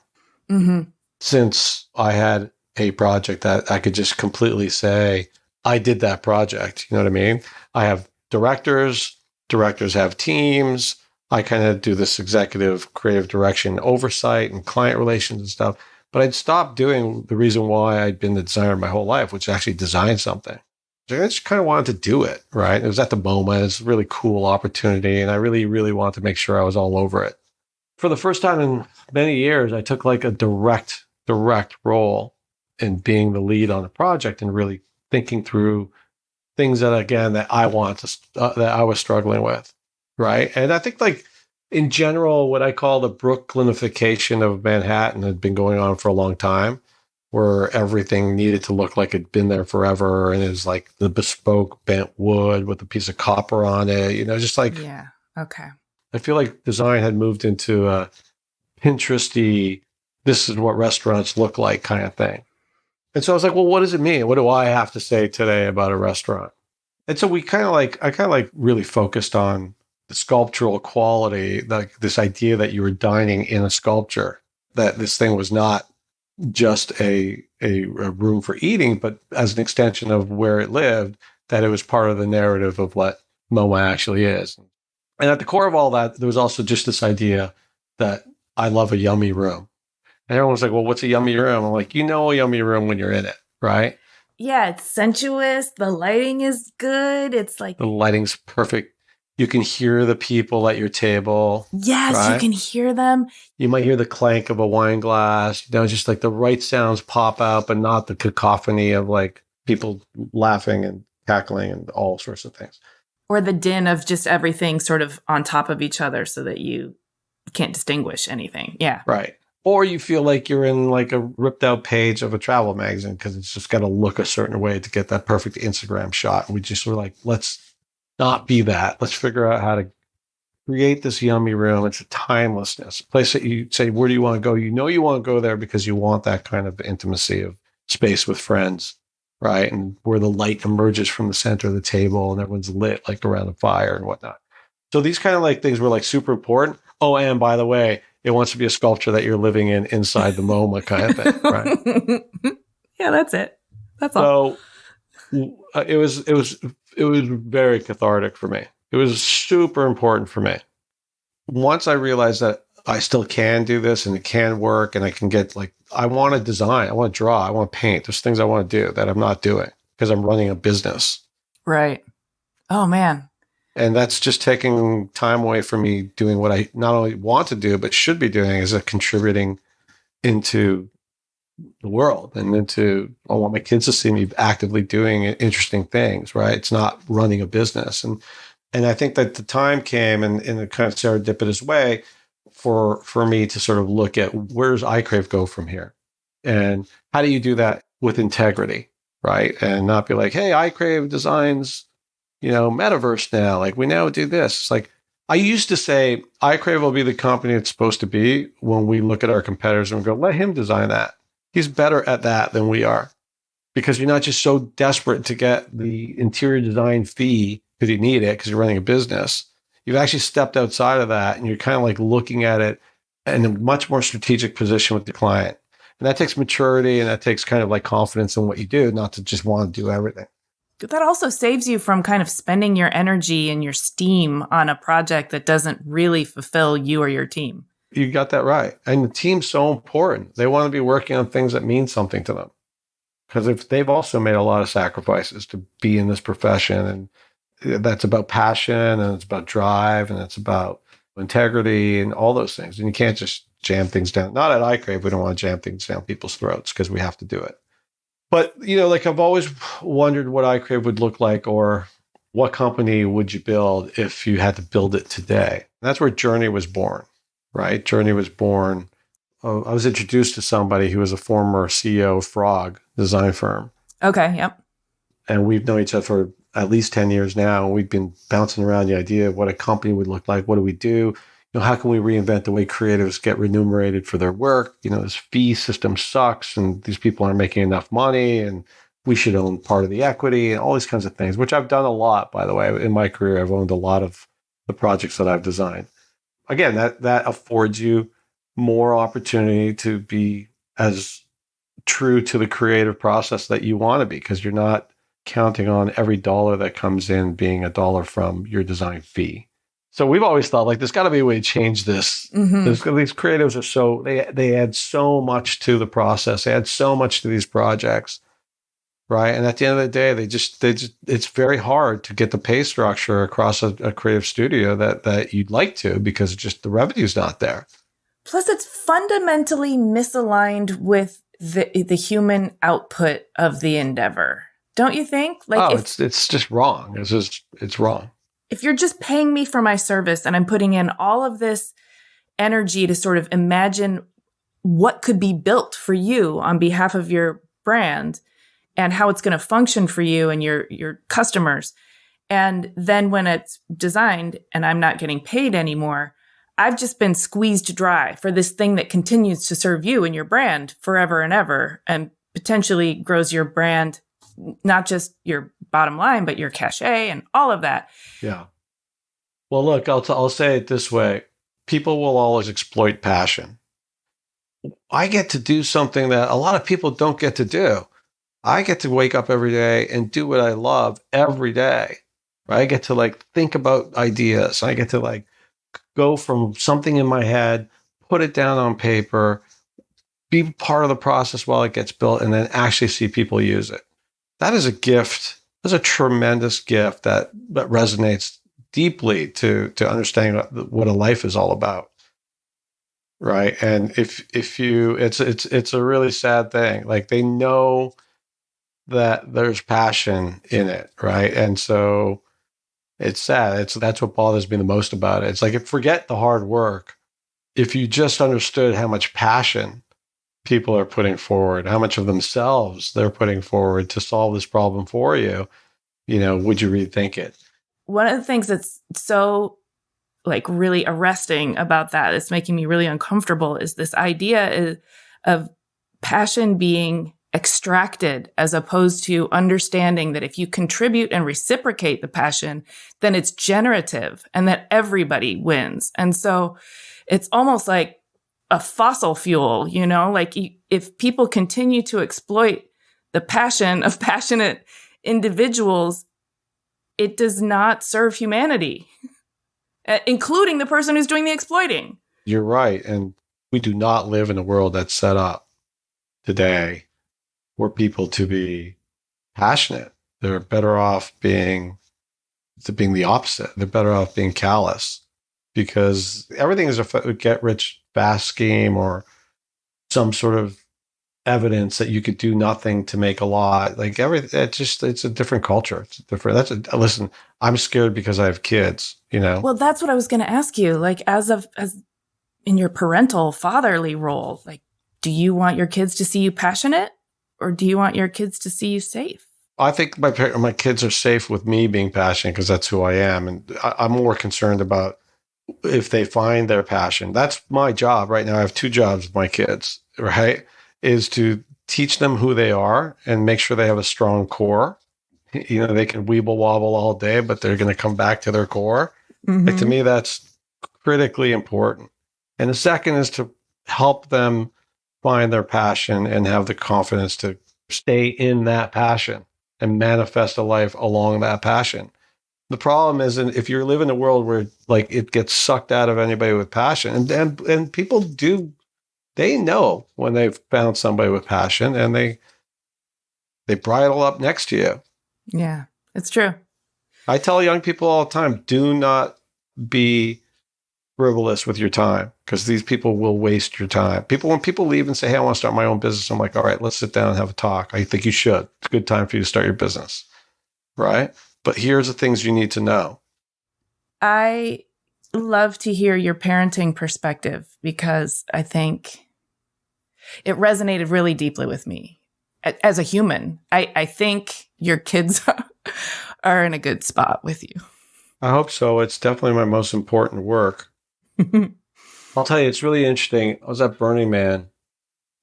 since I had a project that I could just completely say, I did that project. You know what I mean? I have directors have teams. I kind of do this executive creative direction oversight and client relations and stuff. But I'd stopped doing the reason why I'd been the designer my whole life, which is actually design something. I just kind of wanted to do it, right? It was at the MoMA. It's a really cool opportunity. And I really, really wanted to make sure I was all over it. For the first time in many years, I took like a direct role in being the lead on a project and really thinking through things that, again, that I was struggling with, right? And I think like in general, what I call the Brooklynification of Manhattan had been going on for a long time, where everything needed to look like it'd been there forever. And it was like the bespoke bent wood with a piece of copper on it, just like, yeah. Okay. I feel like design had moved into a Pinteresty, this is what restaurants look like kind of thing. And so I was like, well, what does it mean? What do I have to say today about a restaurant? And so I kind of really focused on the sculptural quality, like this idea that you were dining in a sculpture, that this thing was not just a room for eating, but as an extension of where it lived, that it was part of the narrative of what MoMA actually is. And at the core of all that, there was also just this idea that I love a yummy room. And everyone's like, well, what's a yummy room? I'm like, a yummy room when you're in it, right? Yeah, it's sensuous. The lighting is good. It's like... The lighting's perfect. You can hear the people at your table. Yes, right? You can hear them. You might hear the clank of a wine glass. Just like the right sounds pop out, but not the cacophony of like people laughing and cackling and all sorts of things. Or the din of just everything sort of on top of each other so that you can't distinguish anything. Yeah. Right. Or you feel like you're in like a ripped out page of a travel magazine because it's just got to look a certain way to get that perfect Instagram shot. And we just were like, let's not be that. Let's figure out how to create this yummy room. It's a timelessness, a place that you say, where do you want to go? You want to go there because you want that kind of intimacy of space with friends, right? And where the light emerges from the center of the table and everyone's lit like around the fire and whatnot. So these kind of like things were like super important. Oh, and by the way, it wants to be a sculpture that you're living in inside the MoMA kind of thing, right? Yeah, that's it. That's all. So it was very cathartic for me. It was super important for me. Once I realized that I still can do this and it can work and I can get like, I want to design, I want to draw, I want to paint. There's things I want to do that I'm not doing because I'm running a business. Right. Oh, man. And that's just taking time away from me doing what I not only want to do, but should be doing as a contributing into the world and into, I want my kids to see me actively doing interesting things, right? It's not running a business. And I think that the time came in a kind of serendipitous way for me to sort of look at where does ICRAVE go from here? And how do you do that with integrity, right? And not be like, hey, ICRAVE designs, metaverse now. Like we now do this. It's like, I used to say ICRAVE will be the company it's supposed to be when we look at our competitors and we go, let him design that. He's better at that than we are because you're not just so desperate to get the interior design fee because you need it because you're running a business. You've actually stepped outside of that and you're kind of like looking at it in a much more strategic position with the client. And that takes maturity and that takes kind of like confidence in what you do, not to just want to do everything. That also saves you from kind of spending your energy and your steam on a project that doesn't really fulfill you or your team. You got that right. And the team's so important. They want to be working on things that mean something to them. Because if they've also made a lot of sacrifices to be in this profession that's about passion, and it's about drive, and it's about integrity and all those things. And you can't just jam things down. Not at iCrave, we don't want to jam things down people's throats because we have to do it. But, like I've always wondered what iCrave would look like, or what company would you build if you had to build it today? And that's where Journey was born, right? Journey was born. I was introduced to somebody who was a former CEO of Frog design firm. Okay, yep. And we've known each other for at least 10 years now. And we've been bouncing around the idea of what a company would look like. What do we do? How can we reinvent the way creatives get remunerated for their work? This fee system sucks, and these people aren't making enough money, and we should own part of the equity, and all these kinds of things, which I've done a lot, by the way. In my career, I've owned a lot of the projects that I've designed. Again, that affords you more opportunity to be as true to the creative process that you want to be, because you're not counting on every dollar that comes in being a dollar from your design fee. So we've always thought, like, there's got to be a way to change this. Mm-hmm. These creatives are so, they add so much to the process. They add so much to these projects, right? And at the end of the day, they just it's very hard to get the pay structure across a creative studio that you'd like to, because just the revenue's not there. Plus, it's fundamentally misaligned with the human output of the endeavor. Don't you think? It's just wrong. It's wrong. If you're just paying me for my service and I'm putting in all of this energy to sort of imagine what could be built for you on behalf of your brand and how it's going to function for you and your customers, and then when it's designed and I'm not getting paid anymore, I've just been squeezed dry for this thing that continues to serve you and your brand forever and ever, and potentially grows your brand, not just your bottom line, but your cachet and all of that. Yeah. Well, look, I'll say it this way. People will always exploit passion. I get to do something that a lot of people don't get to do. I get to wake up every day and do what I love every day. Right? I get to think about ideas. I get to go from something in my head, put it down on paper, be part of the process while it gets built, and then actually see people use it. That is a gift. That's a tremendous gift that resonates deeply to understanding what a life is all about, right? And if you, it's a really sad thing. They know that there's passion in it, right? And so it's sad. That's what bothers me the most about it. It's forget the hard work. If you just understood how much passion people are putting forward, how much of themselves they're putting forward to solve this problem for you, would you rethink it? One of the things that's so really arresting about that, it's making me really uncomfortable, is this idea of passion being extracted, as opposed to understanding that if you contribute and reciprocate the passion, then it's generative and that everybody wins. And so it's almost like a fossil fuel, if people continue to exploit the passion of passionate individuals, it does not serve humanity, including the person who's doing the exploiting. You're right. And we do not live in a world that's set up today for people to be passionate. They're better off being the opposite. They're better off being callous, because everything is a get-rich-fast scheme or some sort of evidence that you could do nothing to make a lot. It's a different culture. It's different. Listen, I'm scared because I have kids, Well, that's what I was going to ask you. As in your parental fatherly role, do you want your kids to see you passionate, or do you want your kids to see you safe? I think my kids are safe with me being passionate, because that's who I am. And I'm more concerned about if they find their passion. That's my job right now. I have two jobs with my kids, right? Is to teach them who they are and make sure they have a strong core. They can weeble wobble all day, but they're going to come back to their core. Mm-hmm. To me, that's critically important. And the second is to help them find their passion and have the confidence to stay in that passion and manifest a life along that passion. The problem is, if you live in a world where it gets sucked out of anybody with passion, and people do, they know when they've found somebody with passion, and they bridle up next to you. Yeah, it's true. I tell young people all the time, do not be frivolous with your time because these people will waste your time. When people leave and say, hey, I want to start my own business, I'm like, all right, let's sit down and have a talk. I think you should. It's a good time for you to start your business, right? But here's the things you need to know. I love to hear your parenting perspective because I think it resonated really deeply with me as a human. I think your kids are in a good spot with you. I hope so. It's definitely my most important work. I'll tell you, it's really interesting. I was at Burning Man,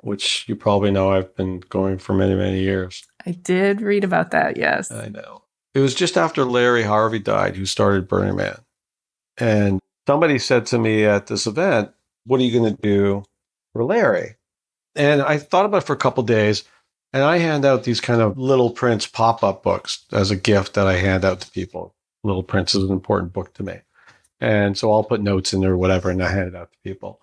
which you probably know I've been going for many, many years. I did read about that, yes. I know. It was just after Larry Harvey died, who started Burning Man. And somebody said to me at this event, what are you going to do for Larry? And I thought about it for a couple of days, and I hand out these kind of Little Prince pop-up books as a gift that I hand out to people. Little Prince is an important book to me. And so I'll put notes in there or whatever, and I hand it out to people.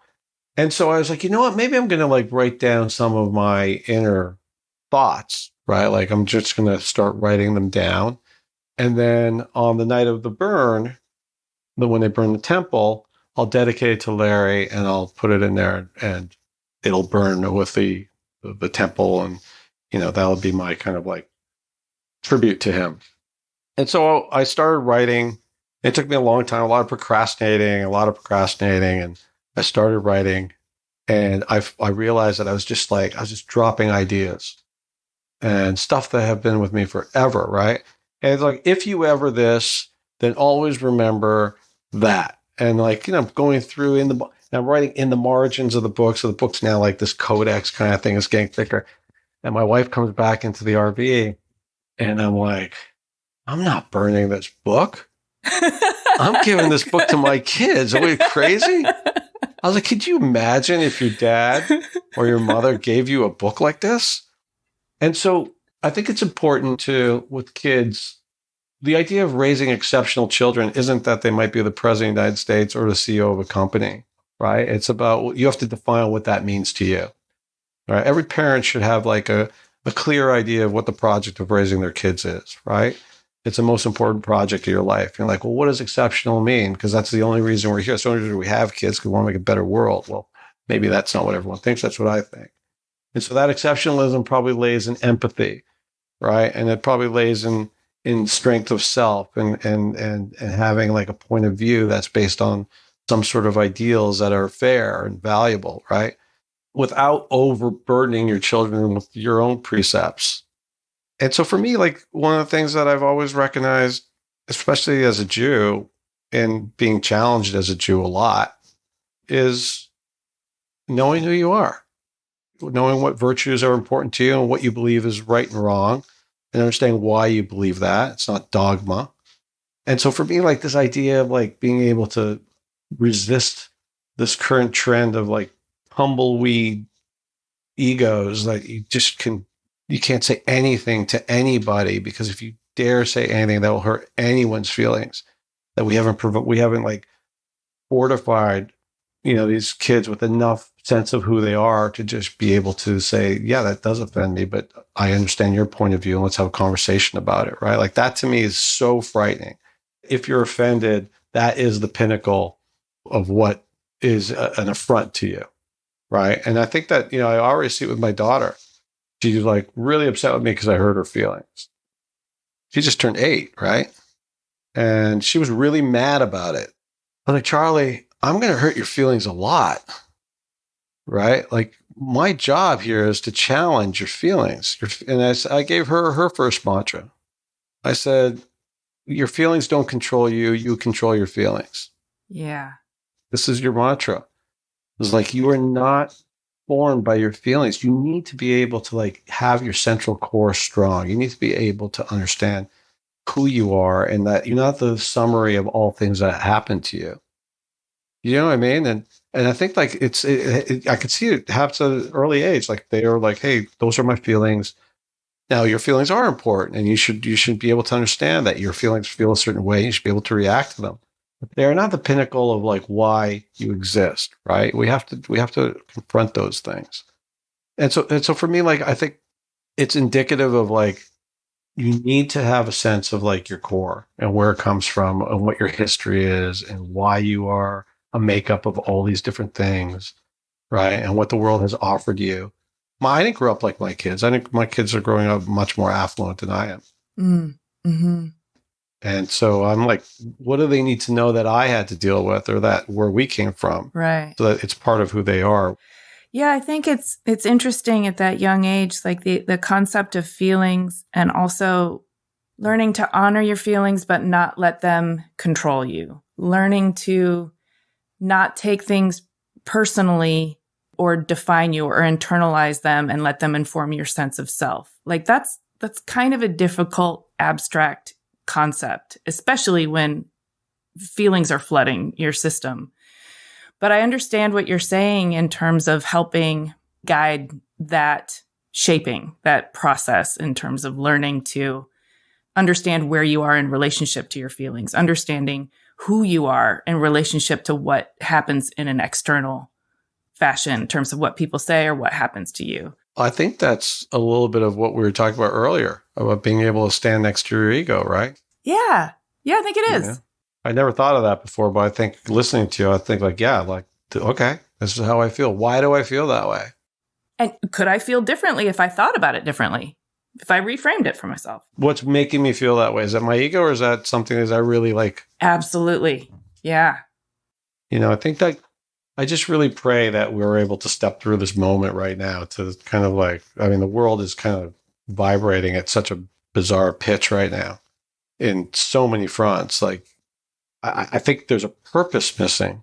And so I was like, you know what? Maybe I'm going to like write down some of my inner thoughts, right? Like I'm just going to start writing them down. And then on the night of the burn, when they burn the temple, I'll dedicate it to Larry and I'll put it in there and it'll burn with the temple. And, that'll be my kind of like tribute to him. And so I started writing. It took me a long time, a lot of procrastinating. And I started writing and I realized that I was just dropping ideas and stuff that have been with me forever. Right. And it's like, if you ever this, then always remember that. And like, going through I'm writing in the margins of the book. So the book's now like this codex kind of thing is getting thicker. And my wife comes back into the RV and I'm like, I'm not burning this book. I'm giving this book to my kids. Are we crazy? I was like, could you imagine if your dad or your mother gave you a book like this? And so I think it's important with kids, the idea of raising exceptional children isn't that they might be the president of the United States or the CEO of a company, right? It's about, you have to define what that means to you, right? Every parent should have like a clear idea of what the project of raising their kids is, right? It's the most important project of your life. You're like, well, what does exceptional mean? Because that's the only reason we're here. It's the only reason we have kids because we want to make a better world. Well, maybe that's not what everyone thinks. That's what I think. And so that exceptionalism probably lays in empathy, right? And it probably lays in strength of self and having like a point of view that's based on some sort of ideals that are fair and valuable, right? Without overburdening your children with your own precepts. And so for me, like one of the things that I've always recognized, especially as a Jew and being challenged as a Jew a lot, is knowing who you are, knowing what virtues are important to you and what you believe is right and wrong, and understanding why you believe that. It's not dogma. And so for me, like this idea of like being able to resist this current trend of like tumbleweed egos that you can't say anything to anybody, because if you dare say anything that will hurt anyone's feelings, that we haven't like fortified, these kids with enough sense of who they are to just be able to say, yeah, that does offend me, but I understand your point of view and let's have a conversation about it, right? Like that to me is so frightening. If you're offended, that is the pinnacle of what is an affront to you, right? And I think that, I already see it with my daughter. She's like really upset with me because I hurt her feelings. She just turned 8, right? And she was really mad about it. I was like, Charlie, I'm going to hurt your feelings a lot, right? Like my job here is to challenge your feelings. And I gave her first mantra. I said, your feelings don't control you. You control your feelings. Yeah. This is your mantra. It's like, you are not formed by your feelings. You need to be able to like have your central core strong. You need to be able to understand who you are and that you're not the summary of all things that happen to you. You know what I mean? And I think like I could see it happens at an early age. Like they are like, hey, those are my feelings. Now your feelings are important, and you should be able to understand that your feelings feel a certain way. You should be able to react to them. But they're not the pinnacle of like why you exist, right? We have to confront those things. And so for me, like I think it's indicative of like you need to have a sense of like your core and where it comes from and what your history is and why you are a makeup of all these different things, right? And what the world has offered you. I didn't grow up like my kids. I think my kids are growing up much more affluent than I am. Mm-hmm. And so I'm like, what do they need to know that I had to deal with or that where we came from? Right. So that it's part of who they are. Yeah, I think it's interesting at that young age, like the concept of feelings and also learning to honor your feelings, but not let them control you. Learning to not take things personally or define you or internalize them and let them inform your sense of self. Like that's kind of a difficult, abstract concept, especially when feelings are flooding your system. But I understand what you're saying in terms of helping guide that shaping, that process in terms of learning to understand where you are in relationship to your feelings, understanding who you are in relationship to what happens in an external fashion in terms of what people say or what happens to you. I think that's a little bit of what we were talking about earlier, about being able to stand next to your ego, right? Yeah. Yeah, I think it is. Yeah. I never thought of that before, but I think listening to you, I think like, yeah, like, okay, this is how I feel. Why do I feel that way? And could I feel differently if I thought about it differently? If I reframed it for myself? What's making me feel that way? Is that my ego or is that something that I really like? Absolutely. Yeah. I think that I just really pray that we're able to step through this moment right now to kind of like, the world is kind of vibrating at such a bizarre pitch right now in so many fronts. Like, I think there's a purpose missing,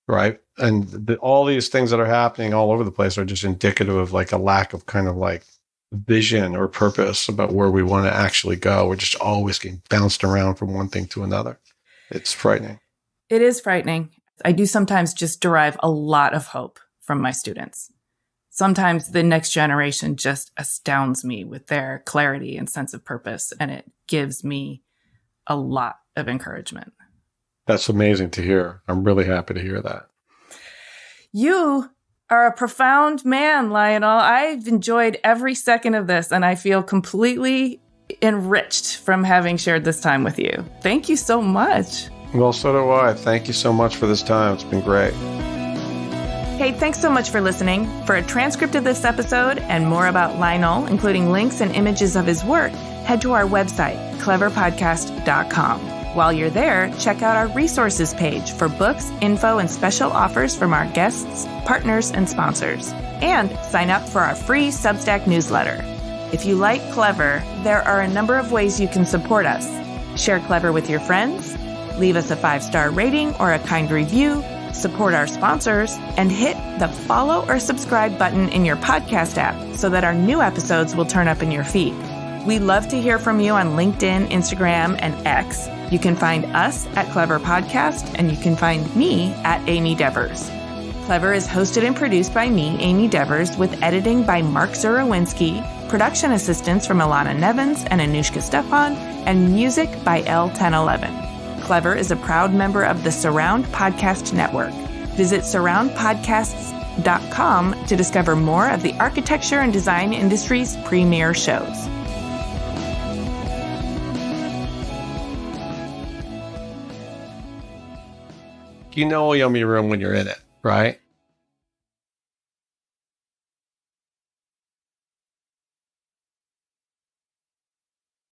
right? And all these things that are happening all over the place are just indicative of like a lack of kind of like vision or purpose about where we want to actually go. We're just always getting bounced around from one thing to another. It's frightening. It is frightening. I do sometimes just derive a lot of hope from my students. Sometimes the next generation just astounds me with their clarity and sense of purpose, and it gives me a lot of encouragement. That's amazing to hear. I'm really happy to hear that. You are a profound man, Lionel. I've enjoyed every second of this, and I feel completely enriched from having shared this time with you. Thank you so much. Well, so do I. Thank you so much for this time. It's been great. Hey, thanks so much for listening. For a transcript of this episode and more about Lionel, including links and images of his work, head to our website, cleverpodcast.com. While you're there, check out our resources page for books, info, and special offers from our guests, partners, and sponsors. And sign up for our free Substack newsletter. If you like Clever, there are a number of ways you can support us. Share Clever with your friends, leave us a 5-star rating or a kind review, support our sponsors, and hit the follow or subscribe button in your podcast app so that our new episodes will turn up in your feed. We love to hear from you on LinkedIn, Instagram, and X. You can find us at Clever Podcast, and you can find me at Amy Devers. Clever is hosted and produced by me, Amy Devers, with editing by Mark Zurowinski, production assistance from Ilana Nevins and Anushka Stefan, and music by L1011. Clever is a proud member of the Surround Podcast Network. Visit surroundpodcasts.com to discover more of the architecture and design industry's premier shows. You know a yummy room when you're in it, right?